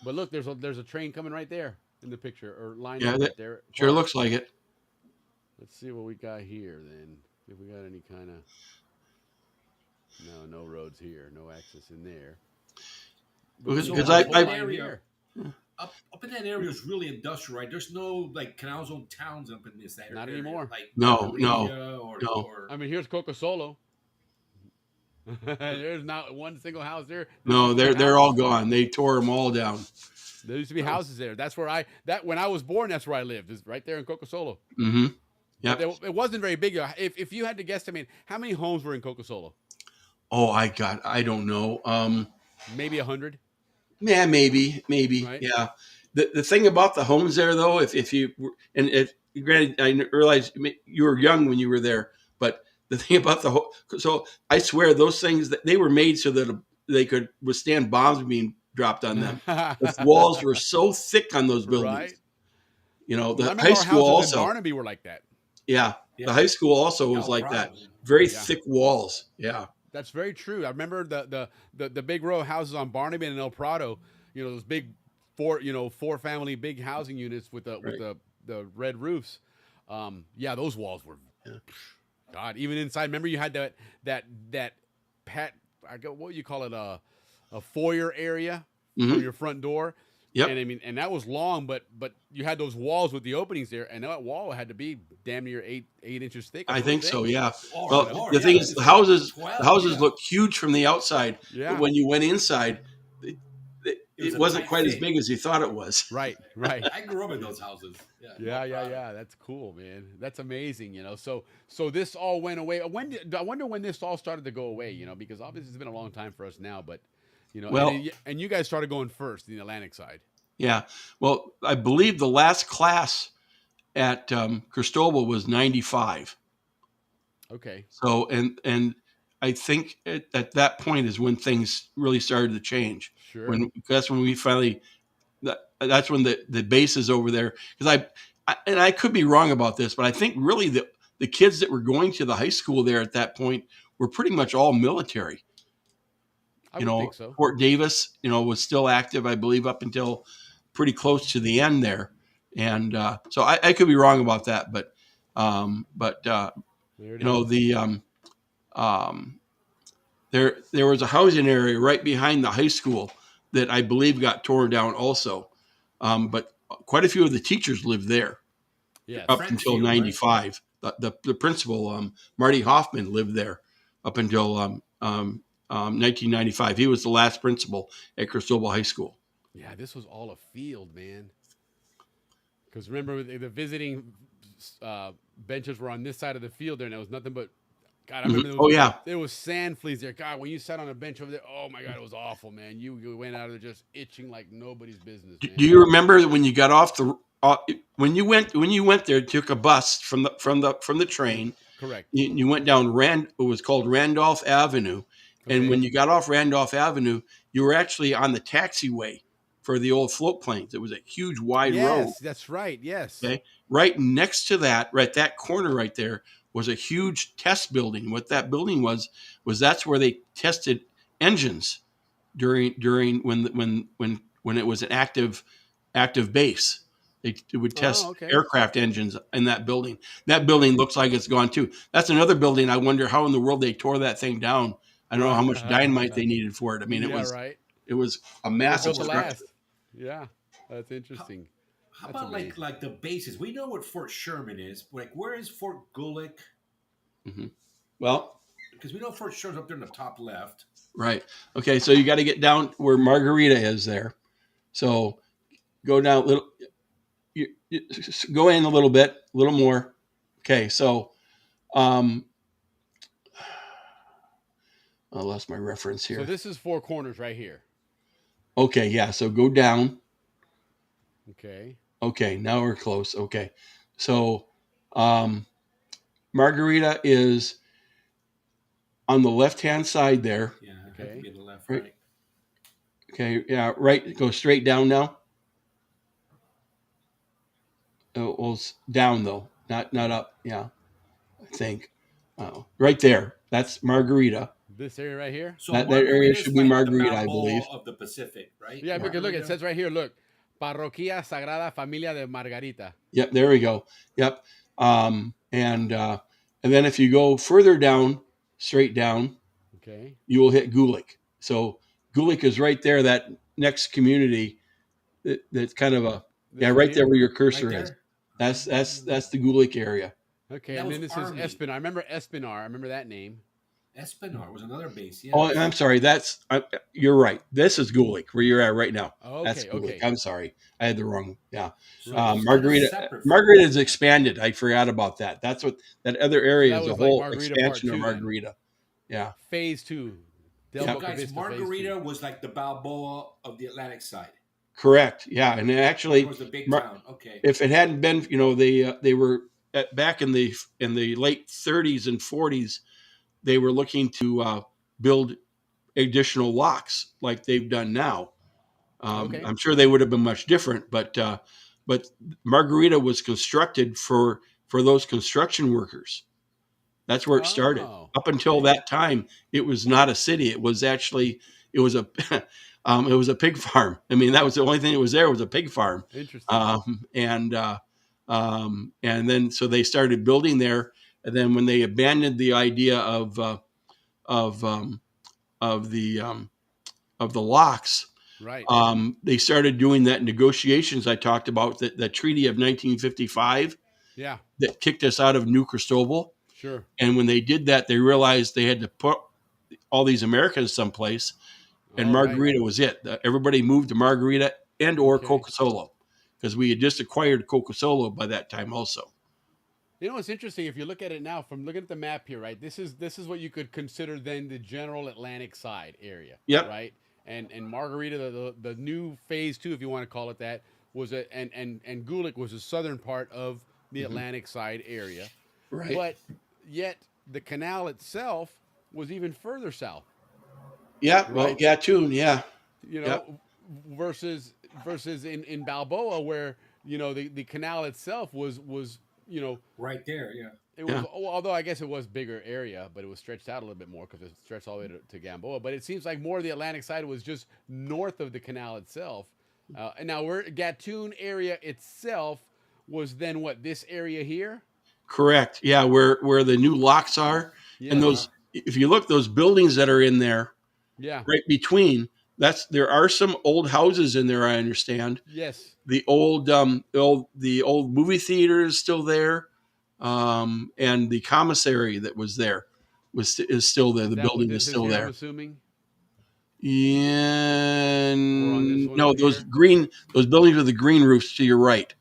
But look, there's a train coming right there in the picture or line up right there. Sure looks like it. Let's see what we got here then. If we got any kind of no roads here, no access in there. Because up in that area is really industrial, right? There's no like canal zone towns up in this area. Not anymore. Like no. I mean, here's Coco Solo. There's not one single house there. No, they're all gone. They tore them all down. There used to be houses there. That's where when I was born, that's where I lived. Is right there in Coco Solo. Mm-hmm. Yeah. It wasn't very big. If you had to guesstimate, how many homes were in Coco Solo? Oh, I don't know. Maybe 100. Yeah, maybe. Right? Yeah. The thing about the homes there, though, granted, I realize you were young when you were there, but the thing about so I swear those things that they were made so that they could withstand bombs being dropped on them. The walls were so thick on those buildings. Right. You know, the high school also. Barnaby were like that. Yeah, the high school also was like that. Very thick walls. Yeah. That's very true. I remember the big row of houses on Barnaby and El Prado. You know, those big four family big housing units with the red roofs. Yeah, those walls were. God, even inside. Remember, you had that what you call it, a foyer area for your front door. Yep. And I mean, and that was long, but you had those walls with the openings there, and that wall had to be damn near 8 inches thick. I think so. Yeah. Or Well, more, the yeah, thing like is, you the said, houses 12, yeah. look huge from the outside, Yeah. but when you went inside, was it a wasn't tight quite as fit. big as you thought it was. Right. I grew up in those houses. Yeah. That's cool, man. That's amazing. So this all went away. I wonder when this all started to go away. Because obviously it's been a long time for us now, but Well- and you guys started going first in the Atlantic side. Yeah. Well, I believe the last class at Cristobal was 95. Okay. So, and I think at that point is when things really started to change. Sure. That's when we finally, that's when the base is over there. Because I could be wrong about this, but I think really the kids that were going to the high school there at that point were pretty much all military. I would think so. Fort Davis, was still active, I believe, up until pretty close to the end there. And so I could be wrong about that, but there was a housing area right behind the high school that I believe got torn down also. But quite a few of the teachers lived there. Yeah, up until 95. Right? The principal, Marty Hoffman, lived there up until 1995. He was the last principal at Cristobal High School. Yeah, this was all a field, man. Because remember, the visiting benches were on this side of the field there, and it was nothing but, God, I remember there was sand fleas there. God, when you sat on a bench over there, oh my God, it was awful, man. You went out of there just itching like nobody's business. Man. Do you remember when you got off when you went there, took a bus from the train? Correct. You went down it was called Randolph Avenue, and when you got off Randolph Avenue, you were actually on the taxiway for the old float planes. It was a huge wide road. Yes, that's right. Yes. Okay. Right next to that, right that corner right there, was a huge test building. What that building was that's where they tested engines during when it was an active base. They would test aircraft engines in that building. That building looks like it's gone too. That's another building. I wonder how in the world they tore that thing down. I don't know how much dynamite they needed for it. I mean, it was a massive structure. Yeah, that's interesting. How about like the bases? We know what Fort Sherman is. Like, where is Fort Gulick? Mm-hmm. Well, because we know Fort Sherman's up there in the top left. Right. Okay. So you got to get down where Margarita is there. So go down a little. You go in a little bit, a little more. Okay. So, I lost my reference here. So this is Four Corners right here. Okay. Yeah. So go down. Okay. Okay. Now we're close. Okay. So, Margarita is on the left-hand side there. Yeah. Okay. Be the left, right. Okay. Yeah. Right. Go straight down now. Well, down though, not up. Yeah. I think. Right there. That's Margarita. This area right here. So that area should be Margarita, the I believe. Of the Pacific, right? Yeah, because look, it says right here. Look, Parroquia Sagrada Familia de Margarita. Yep, there we go. Yep, and then if you go further down, straight down, okay, you will hit Gulick. So Gulick is right there. That next community, that's kind of right there where your cursor is. That's the Gulick area. Okay, and then this is Espinar. I remember Espinar. I remember that name. Espinar was another base. Yeah. Oh, I'm sorry. You're right. This is Gulick, where you're at right now. Okay, that's Gulick. Okay. I'm sorry. I had the wrong. Yeah. So Margarita is expanded. I forgot about that. That's what that other area is, a whole expansion of Margarita. Yeah. Phase 2. Guys, Margarita was like the Balboa of the Atlantic side. Correct. Yeah, and actually, it was a big town. Okay. If it hadn't been, they were back in the late 30s and 40s. They were looking to build additional locks like they've done now. I'm sure they would have been much different, but Margarita was constructed for those construction workers. That's where it started. Up until that time, it was not a city. It was actually it was a pig farm. I mean, that was the only thing that was there was a pig farm. Interesting. And then so they started building there. And then when they abandoned the idea of the locks, Right. They started doing that negotiations I talked about, that treaty of 1955 Yeah. that kicked us out of New Cristobal. Sure. And when they did that, they realized they had to put all these Americans someplace, and All right. Margarita was it. Everybody moved to Margarita and or Okay. Cocosolo, because we had just acquired Cocosolo by that time also. You know, it's interesting if you look at it now from looking at the map here, right? This is what you could consider then the general Atlantic side area, Yep. right? And Margarita, the new phase 2, if you want to call it that, was and Gulick was the southern part of the Atlantic side area, Right. but yet the canal itself was even further south. Yeah. Well, Right. Gatun. Yeah. You know, Yep. versus in Balboa where the canal itself was Right there, yeah. it was, although I guess it was bigger area, but it was stretched out a little bit more because it stretched all the way to Gamboa. But it seems like more of the Atlantic side was just north of the canal itself. And now we're Gatun area itself was then what, this area here? Correct. Yeah. Where the new locks are, Yeah. and those, if you look, those buildings that are in there, Yeah. right between, there are some old houses in there, I understand. Yes. The old movie theater is still there, and the commissary that was there is still there. The Is that what building this is still here, I'm there. assuming? Yeah, Or on this one no, over those here? those buildings with the green roofs to your right.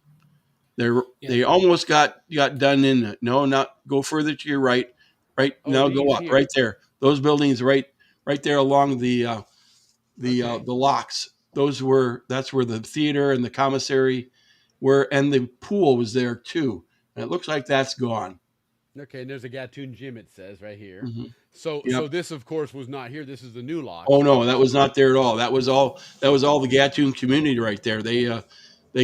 They almost got done in. No, not go further to your right. Right Oh, now, go these up. here. Right there. Those buildings right there along the Okay. the locks. That's where the theater and the commissary were, and the pool was there too. And it looks like that's gone. Okay, and there's a Gatun gym, it says right here. Mhm. So Yep. this, of course, was not here. This is the new lock. Oh no, that was not there at all. That was all the Gatun community right there. They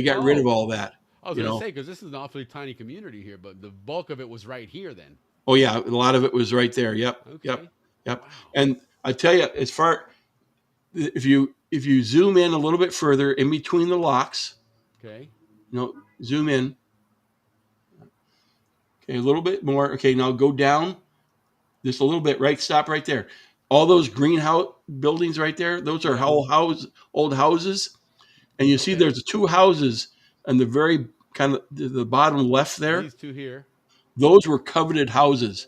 got rid of all that. I was You going to know. say, because this is an awfully tiny community here, but the bulk of it was right here then. Oh yeah, a lot of it was right there. Yep. Okay. Yep. Wow. And I tell you, if you zoom in a little bit further in between the locks, Okay. zoom in. Okay, a little bit more. Okay, now go down just a little bit. Right, stop right there. All those greenhouse buildings right there, those are old houses. And you see Okay. there's 2 houses on the very kind of the bottom left there. These 2 here. Those were coveted houses.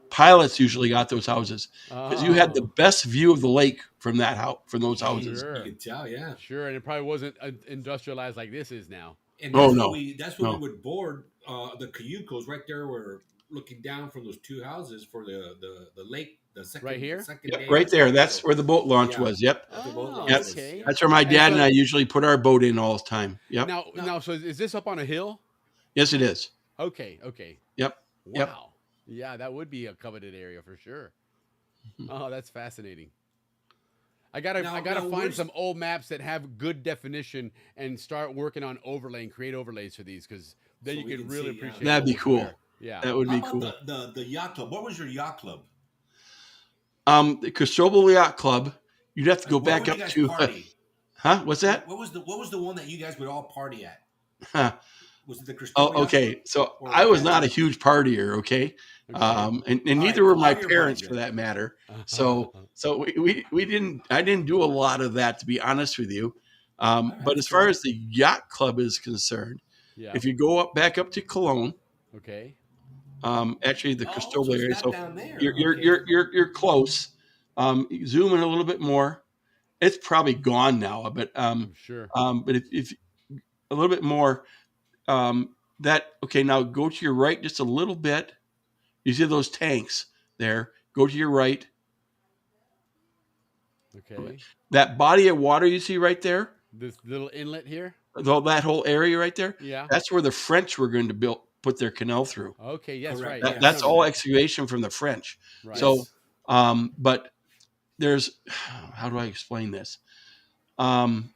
Pilots usually got those houses because you had the best view of the lake from those houses. Sure. You can tell, yeah. Sure, and it probably wasn't industrialized like this is now. And Oh, that's no. that's where we would board the cayucos right there. We're looking down from those 2 houses for the lake. The second, Right here? the second Yep, day right of there. the That's cycle. where the boat launch Yeah. was. Yep. That's the boat launch Yep. was. Okay. That's where my And dad and so- I usually put our boat in all the time. Yep. Now, so is this up on a hill? Yes, it is. Okay. Yep. Wow. Yep. Yeah, that would be a coveted area for sure. Oh, that's fascinating. I gotta Now, find where's- some old maps that have good definition and start working on overlaying, create overlays for these, because then So you we can can really see, yeah. appreciate. That'd what be was cool. where. Yeah. That would How be about cool. the yacht club? What was your yacht club? The Cristobal Yacht Club. You'd have to go Where back would up you guys to. party? Huh? What's that? What was the one that you guys would all party at? Huh. Was it the Cristobal? Oh, Yacht okay. Club? So Or I was not a Gatun? huge partier. Okay. Okay. And All neither right, were my tell your parents buddy for then. that matter. So we didn't. I didn't do a lot of that, to be honest with you. right, But that's as far cool. as the yacht club is concerned, Yeah. if you go back up to Cologne, Okay. actually the Oh, Cristobal so it's area, not so down there. you're Okay. you're close. Zoom in a little bit more. It's probably gone now, but I'm sure. but if a little bit more, okay. Now go to your right just a little bit. You see those tanks there. Go to your right. Okay. That body of water you see right there, This little inlet here. that whole area right there, Yeah. that's where the French were going to put their canal through. Okay. Yes. Correct. Right. That, yeah, that's I all remember excavation from the French. that. Right. So, but there's, how do I explain this? And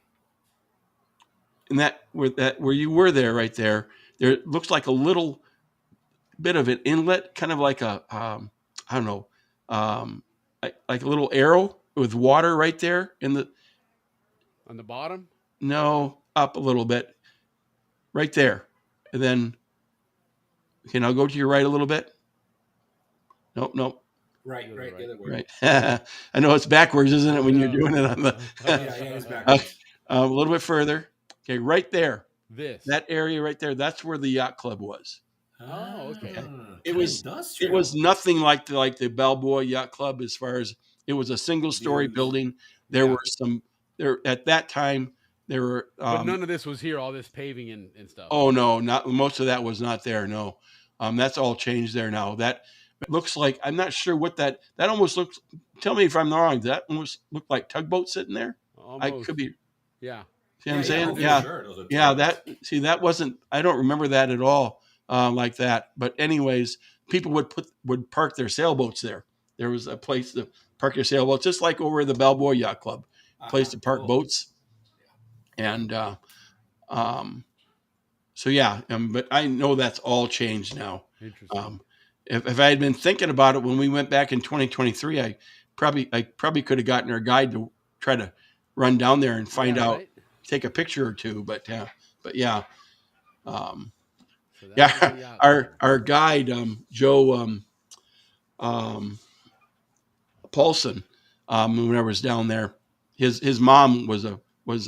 where you were there, right there looks like a little bit of an inlet, kind of like a, I don't know, like a little arrow with water right there on the bottom. no, up a little bit, right there, and then, okay, now go to your right a little bit. Nope. Right, right, the other way. Right. I know it's backwards, isn't it, when you're doing it on the Yeah, it's backwards. a little bit further. Okay, right there. This. That area right there, that's where the yacht club was. Oh, okay. It Kind of was industrial. it was nothing like the Balboa Yacht Club as far as it was a single story Views. building. There Yeah. were some there at that time there were But none of this was here, all this paving and stuff. oh no, not most of that was not there, no. That's all changed there now. That looks like I'm not sure what that almost looks tell me if I'm wrong. Does that almost look like tugboat sitting there? I Almost. could be Yeah. see what I'm saying? for Yeah. sure, those are Yeah, tugboats. that wasn't I don't remember that at all like that. But anyways, people would park their sailboats there. There was a place to park your sailboats, just like over at the Balboa Yacht Club, place to park boats. And so yeah, but I know that's all changed now. Interesting. If I had been thinking about it when we went back in 2023, I probably could have gotten our guide to try to run down there and find out, right? take a picture or two. But yeah, So that was the yeah. yacht Our guide Joe Paulson, when I was down there, his mom was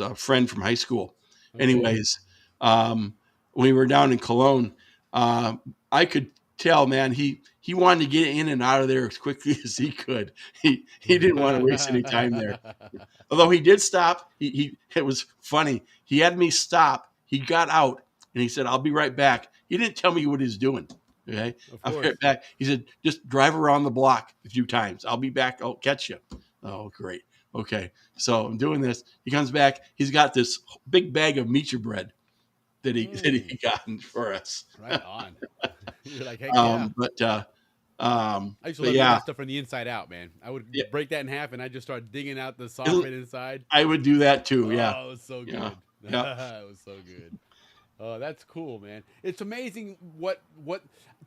a friend from high school. Okay. Anyways, when we were down in Cologne, I could tell, man, he wanted to get in and out of there as quickly as he could. He didn't want to waste any time there. Although he did stop. It was funny. He had me stop. He got out and he said, "I'll be right back." He didn't tell me what he's doing. Okay, I'll be right back. He said, "Just drive around the block a few times. I'll be back. I'll catch you." Oh, great. Okay, so I'm doing this. He comes back. He's got this big bag of meat bread that he got for us. Right on. You're like, heck yeah. I used to love that stuff from the inside out, man. I would break that in half and I just start digging out the soft bit inside. I would do that too. Yeah. Oh, it was so good. Yeah. It was so good. Oh, that's cool, man. It's amazing what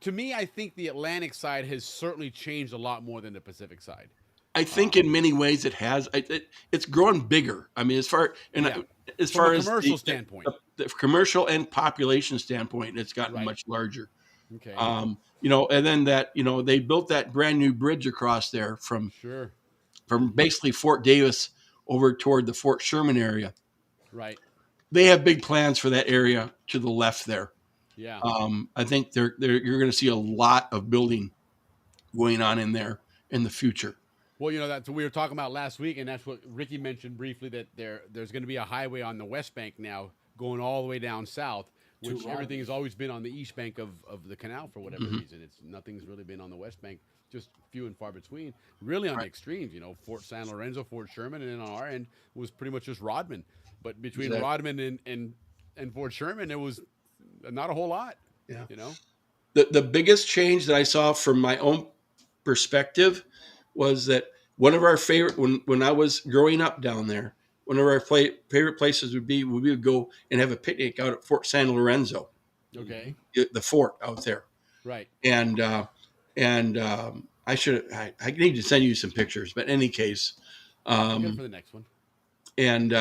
to me, I think the Atlantic side has certainly changed a lot more than the Pacific side. I think in many ways it has. It's grown bigger. I mean, as far From a commercial standpoint, the commercial and population standpoint, it's gotten much larger. Okay. And then they built that brand new bridge across there from basically Fort Davis over toward the Fort Sherman area. Right. They have big plans for that area to the left there. Yeah. I think you're going to see a lot of building going on in there in the future. Well, that's what we were talking about last week, and that's what Ricky mentioned briefly, that there's going to be a highway on the West Bank now going all the way down south, which everything has always been on the East Bank of the canal for whatever reason. Nothing's really been on the West Bank, just few and far between. Really on the extremes, Fort San Lorenzo, Fort Sherman, and then on our end was pretty much just Rodman. But between Rodman and Fort Sherman, there was not a whole lot. Yeah. The biggest change that I saw from my own perspective was that one of our favorite, when I was growing up down there, one of our favorite places we would go and have a picnic out at Fort San Lorenzo. Okay. The fort out there. Right. And I need to send you some pictures, but in any case, good for the next one. And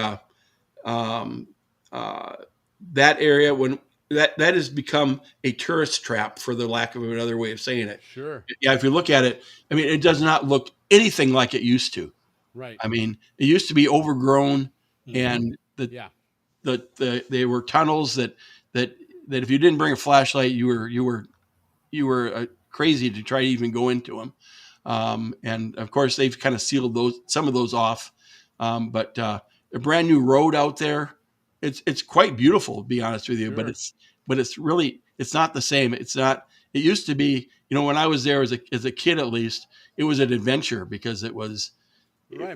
that area, when that has become a tourist trap, for the lack of another way of saying it. Sure. Yeah, if you look at it, I mean, it does not look anything like it used to. Right. I mean, it used to be overgrown, and they were tunnels that if you didn't bring a flashlight, you were crazy to try to even go into them. And of course, they've kind of sealed some of those off. But a brand new road out there. It's quite beautiful, to be honest with you, but it's not the same. It's not. It used to be, when I was there as a kid, at least, it was an adventure because it was very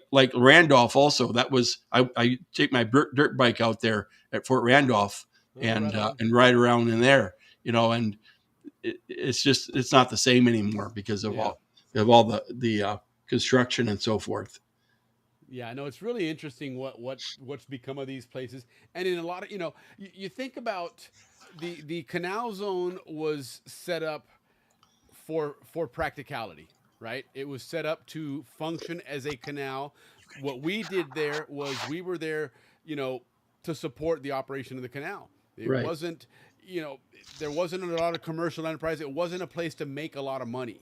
like Randolph. Also, that was I take my dirt bike out there at Fort Randolph and ride around in there, and it's not the same anymore because of all the construction and so forth. Yeah, I know it's really interesting what's become of these places, and in a lot of you think about the canal zone was set up for practicality, right? It was set up to function as a canal. What we did there was we were there, to support the operation of the canal. It wasn't, you know, there wasn't a lot of commercial enterprise. It wasn't a place to make a lot of money.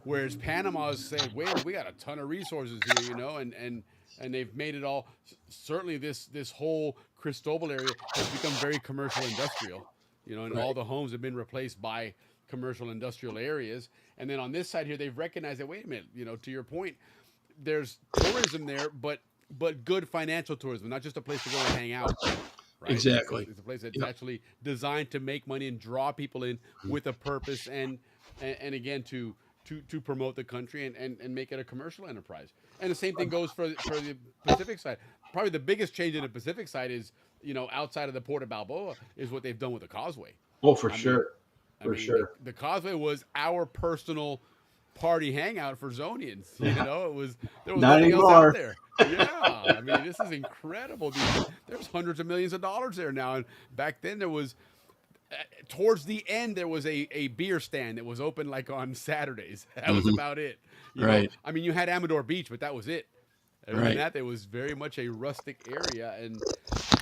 Whereas Panama is saying, wait, we got a ton of resources here, you know, and they've made it all. Certainly, this whole Cristobal area has become very commercial industrial, you know, and all the homes have been replaced by commercial industrial areas. And then on this side here, they've recognized that, wait a minute, you know, to your point, there's tourism there, but good financial tourism, not just a place to go and hang out. Right? Exactly. It's a place that's actually designed to make money and draw people in with a purpose, and again to promote the country and make it a commercial enterprise. And the same thing goes for the Pacific side. Probably the biggest change in the Pacific side is, you know, outside of the port of Balboa, is what they've done with the causeway. Oh, for sure. The causeway was our personal party hangout for Zonians. You know, there was nothing else out there. Yeah, I mean, this is incredible. There's hundreds of millions of dollars there now, and back then there was. Towards the end, there was a beer stand that was open like on Saturdays. That was about it. You know? I mean, you had Amador Beach, but that was it. Other than that, it was very much a rustic area.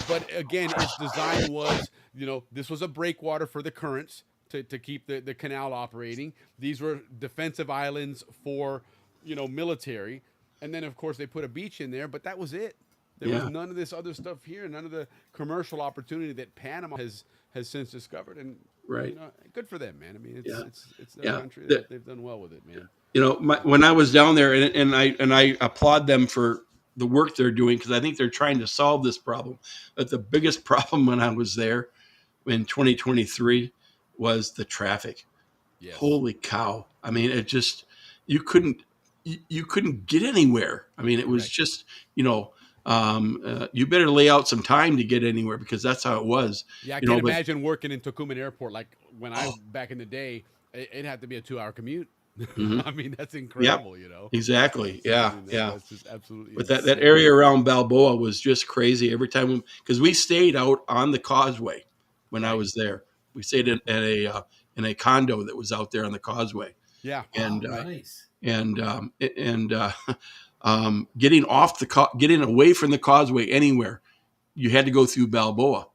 But again, its design was, you know, this was a breakwater for the currents to keep the canal operating. These were defensive islands for, you know, military. And then, of course, they put a beach in there, but that was it. There was none of this other stuff here, none of the commercial opportunity that Panama has since discovered, and you know, good for them, man. I mean, it's their country. They've done well with it, man. You know, when I was down there, and I applaud them for the work they're doing, because I think they're trying to solve this problem. But the biggest problem when I was there in 2023 was the traffic. Yes. Holy cow! I mean, it just you couldn't get anywhere. I mean, it was just, you know. You better lay out some time to get anywhere, because that's how it was. Yeah, I can't imagine working in Tucumán Airport. Like when I was back in the day, it'd have to be a 2-hour commute. I mean, that's incredible, you know? Exactly. Yeah. That's just absolutely But that area around Balboa was just crazy every time, because we stayed out on the causeway when I was there. We stayed in a condo that was out there on the causeway. Yeah. And nice. Getting getting away from the causeway anywhere, you had to go through Balboa.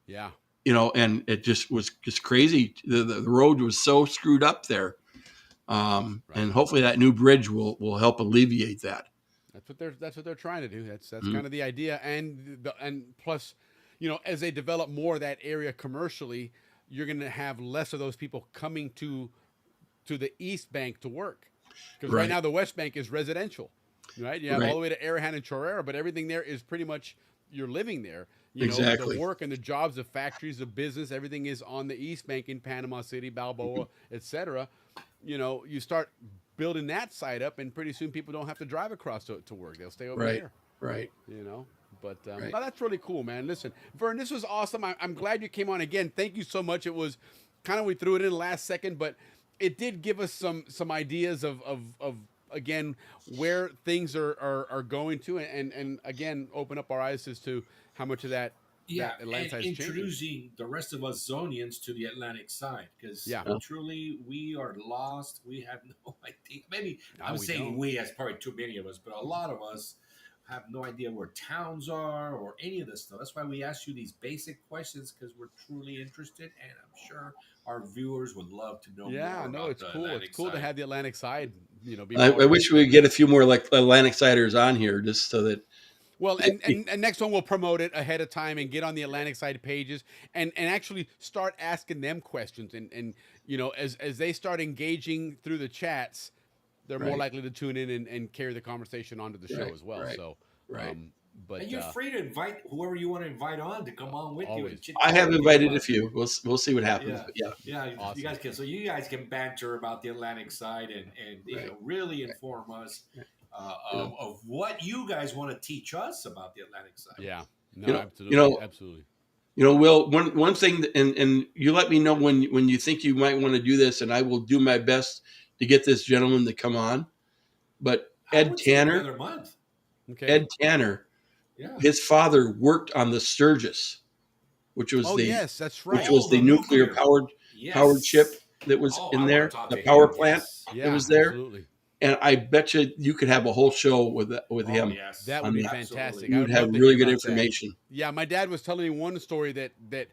Yeah. You know, and it just was just crazy. The road was so screwed up there. And hopefully that new bridge will help alleviate that. That's what they're trying to do. That's kind of the idea. And plus, you know, as they develop more of that area commercially, you're going to have less of those people coming to the East Bank to work. Because right now the West Bank is residential. Right, you have all the way to Arahan and Chorrera, but everything there is pretty much you're living there. You know, the work and the jobs, the factories, the business, everything is on the East Bank in Panama City, Balboa, etc. You know, you start building that side up, and pretty soon people don't have to drive across to work; they'll stay over there. Right. You know, but no, that's really cool, man. Listen, Vern, this was awesome. I'm glad you came on again. Thank you so much. It was kind of we threw it in the last second, but it did give us some ideas of again, where things are going to, and again, open up our eyes as to how much of that Atlantic side is introducing the rest of us Zonians to the Atlantic side, because truly we are lost. We have no idea. Maybe I'm saying we as probably too many of us, but a lot of us have no idea where towns are or any of this stuff. That's why we ask you these basic questions, because we're truly interested, and I'm sure our viewers would love to know more. Yeah, no, it's cool. It's cool to have the Atlantic side. You know, I wish we could get a few more like Atlantic siders on here, just so that. Well, and next one we'll promote it ahead of time and get on the Atlantic side pages and actually start asking them questions, and you know, as they start engaging through the chats, they're more likely to tune in and carry the conversation onto the show as well. So, but and you're free to invite whoever you want to invite on to come on with you. I have invited a few. We'll see what happens. Awesome. You guys can. So you guys can banter about the Atlantic side and you know, really inform us of what you guys want to teach us about the Atlantic side. Yeah. No, absolutely. You know, Will, one thing, and you let me know when you think you might want to do this, and I will do my best to get this gentleman to come on. But Ed Tanner, his father worked on the Sturgis, which was that's right. Which was the nuclear powered ship that was in there, the power plant that was there. Absolutely. And I bet you could have a whole show with him. Yes. That would be fantastic. You would have really good information. That. Yeah, my dad was telling me one story that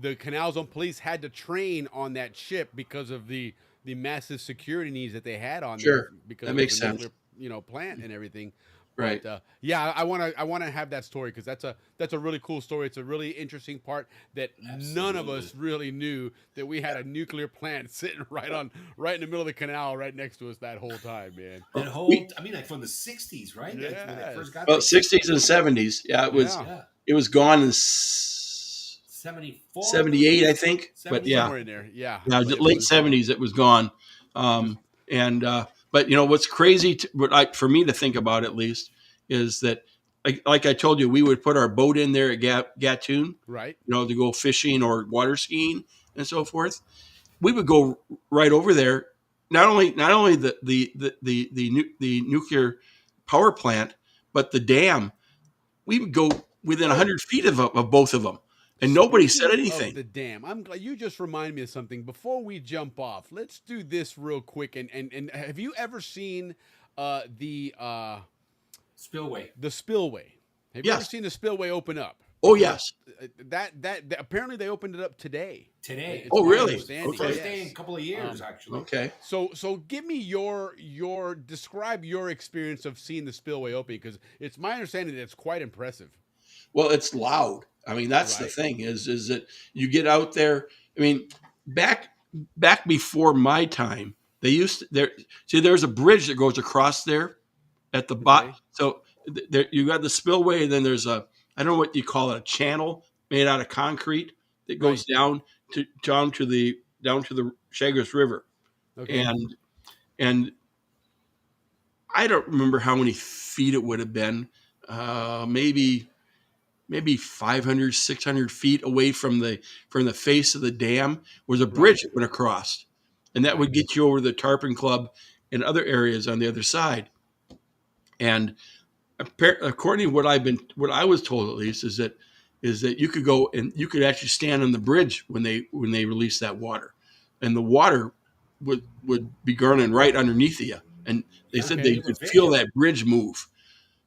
the Canal Zone police had to train on that ship because of the massive security needs that they had on there Sure. because That it makes was a sense. nuclear, plant and everything. Right. But yeah, I want to have that story because that's a really cool story. It's a really interesting part that none of us really knew, that we had a nuclear plant sitting right in the middle of the canal, right next to us that whole time, man. That whole, I mean, like from the 60s, right? Like when they first got Well, there. 60s and 70s. Yeah, it was gone in 74, 78, I think. But yeah, somewhere in there. Yeah. Yeah, late 70s, it was gone. But what's crazy, for me to think about at least, is that, like I told you, we would put our boat in there at Gatun, right? To go fishing or water skiing and so forth. We would go right over there. Not only the nuclear power plant, but the dam. We would go within 100 feet of both of them. And nobody said anything. Of the dam. I'm glad you just remind me of something. Before we jump off, let's do this real quick. And have you ever seen the spillway? The spillway. Have you ever seen the spillway open up? Oh yes. That apparently they opened it up today. Today. Oh really? Okay. First day in a couple of years, actually. Okay. So give me describe your experience of seeing the spillway open, because it's my understanding that it's quite impressive. Well, it's loud. I mean, that's the thing is that you get out there. I mean, back before my time, they used to, there's a bridge that goes across there at the bottom. So there you got the spillway, and then there's I don't know what you call it, a channel made out of concrete that goes down to the Chagres River. Okay. And I don't remember how many feet it would have been. Maybe 500, 600 feet away from the face of the dam was a bridge that went across, and that would get you over the Tarpon Club and other areas on the other side. And according to what I was told, at least, is that you could go and you could actually stand on the bridge when they released that water, and the water would be burning right underneath you. And they said they could feel that bridge move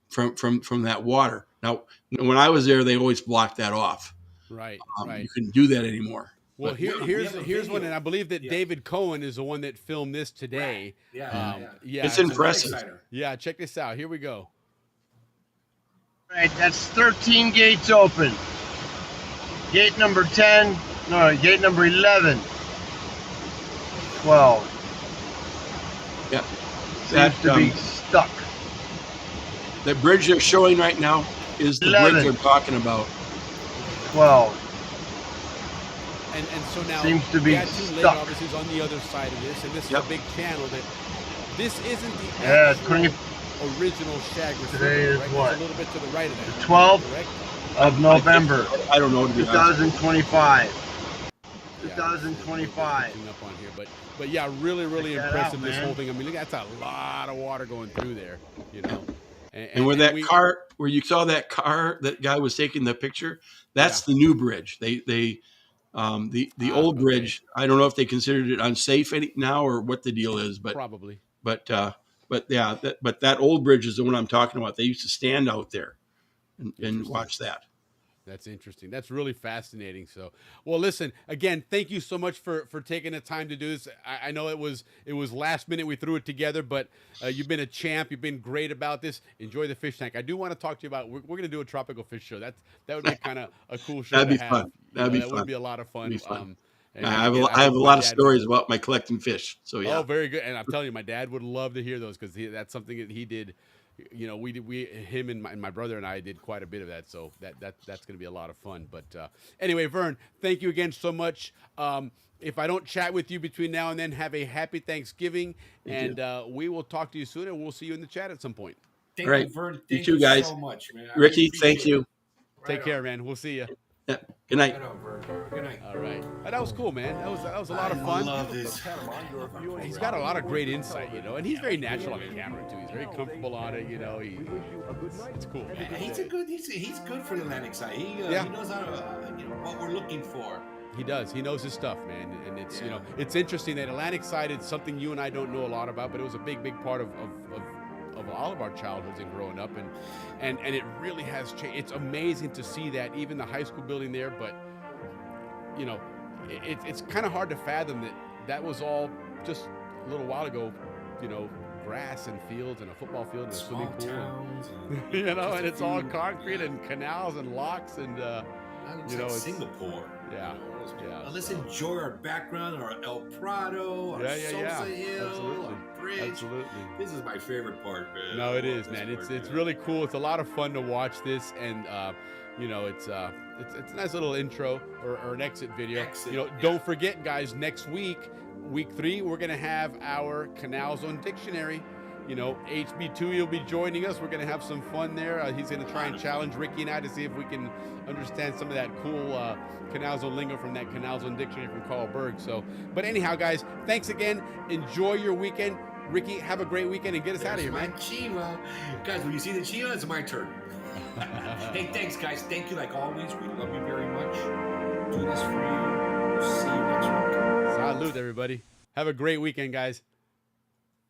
from that water. Now, when I was there, they always blocked that off. Right. You couldn't do that anymore. Well, here's one, and I believe that David Cohen is the one that filmed this today. Yeah. It's impressive. Yeah, check this out. Here we go. All right, that's 13 gates open. Gate number 10, no, gate number 11, 12. Yeah. Seems to be stuck. The bridge they're showing right now is the 11. bridge they're talking about. 12. And so now seems to be Gatun Lake stuck. obviously is on the other side of this, and this is a big channel. This isn't the original Chagres Today River, is right? what? It's a little bit to the right of that. The 12th of November. I don't know, to be honest. 2025. 2025. Up on here, but yeah, really Check that impressive. out, This man. whole thing. I mean, look, that's a lot of water going through there. And where that car, where you saw that car, that guy was taking the picture, that's the new bridge. The old bridge, I don't know if they considered it unsafe now or what the deal is, but probably. But yeah, that old bridge is the one I'm talking about. They used to stand out there and watch that. That's interesting. That's really fascinating. So, well, listen, again, thank you so much for taking the time to do this. I know it was last minute we threw it together, but you've been a champ. You've been great about this. Enjoy the fish tank. I do want to talk to you about, we're going to do a tropical fish show. That would be kind of a cool show. That'd be to have. fun. That would be a lot of fun. I have a lot of stories about my collecting fish. So yeah. Oh, very good. And I'm telling you, my dad would love to hear those, because that's something that he did. Him and my brother and I did quite a bit of that. So that's going to be a lot of fun. But anyway, Vern, thank you again so much. If I don't chat with you between now and then, have a happy Thanksgiving. Thank and we will talk to you soon, and we'll see you in the chat at some point. Thank you, Vern. Thank you guys. so much, man. Ricky, thank you. Take care, man. We'll see you. Yeah. Good night. Good night. All right. That was cool, man. That was a lot of fun. I love this. He's got a lot of great insight, and he's very natural on the camera too. He's very comfortable on it, it's cool. He's good for the Atlantic side. He knows how what we're looking for. He does. He knows his stuff, man. And it's it's interesting that Atlantic side is something you and I don't know a lot about, but it was a big part of all of our childhoods and growing up, and it really has changed. It's amazing to see that, even the high school building there, but you know, it's kind of hard to fathom that was all just a little while ago, you know, grass and fields and a football field and a swimming pool. Towns and You know, just and a it's all few- concrete and canals and locks and, It's you know, like it's Singapore. Yeah, You know, yeah. let's enjoy our background, our El Prado, our Yeah, yeah, yeah. Sosa Hill, Absolutely. our bridge. Absolutely. This is my favorite part, man. No, I it love is, this man. It's part, really cool. It's a lot of fun to watch this, and you know, it's a nice little intro or an exit video. Exit, you know, yeah. don't forget, guys. Next week, week 3, we're gonna have our Canal Zone dictionary. You know, HB2 will be joining us. We're gonna have some fun there. He's gonna try and challenge Ricky and I to see if we can understand some of that cool Canal Zone lingo from that Canal Zone dictionary from Carl Berg. So, but anyhow, guys, thanks again. Enjoy your weekend. Ricky, have a great weekend and get us out of here, man. Chiva. Guys, when you see the Chiva, it's my turn. Hey, thanks, guys. Thank you like always. We love you very much. Do this for you. See you next week. Salute, everybody. Have a great weekend, guys.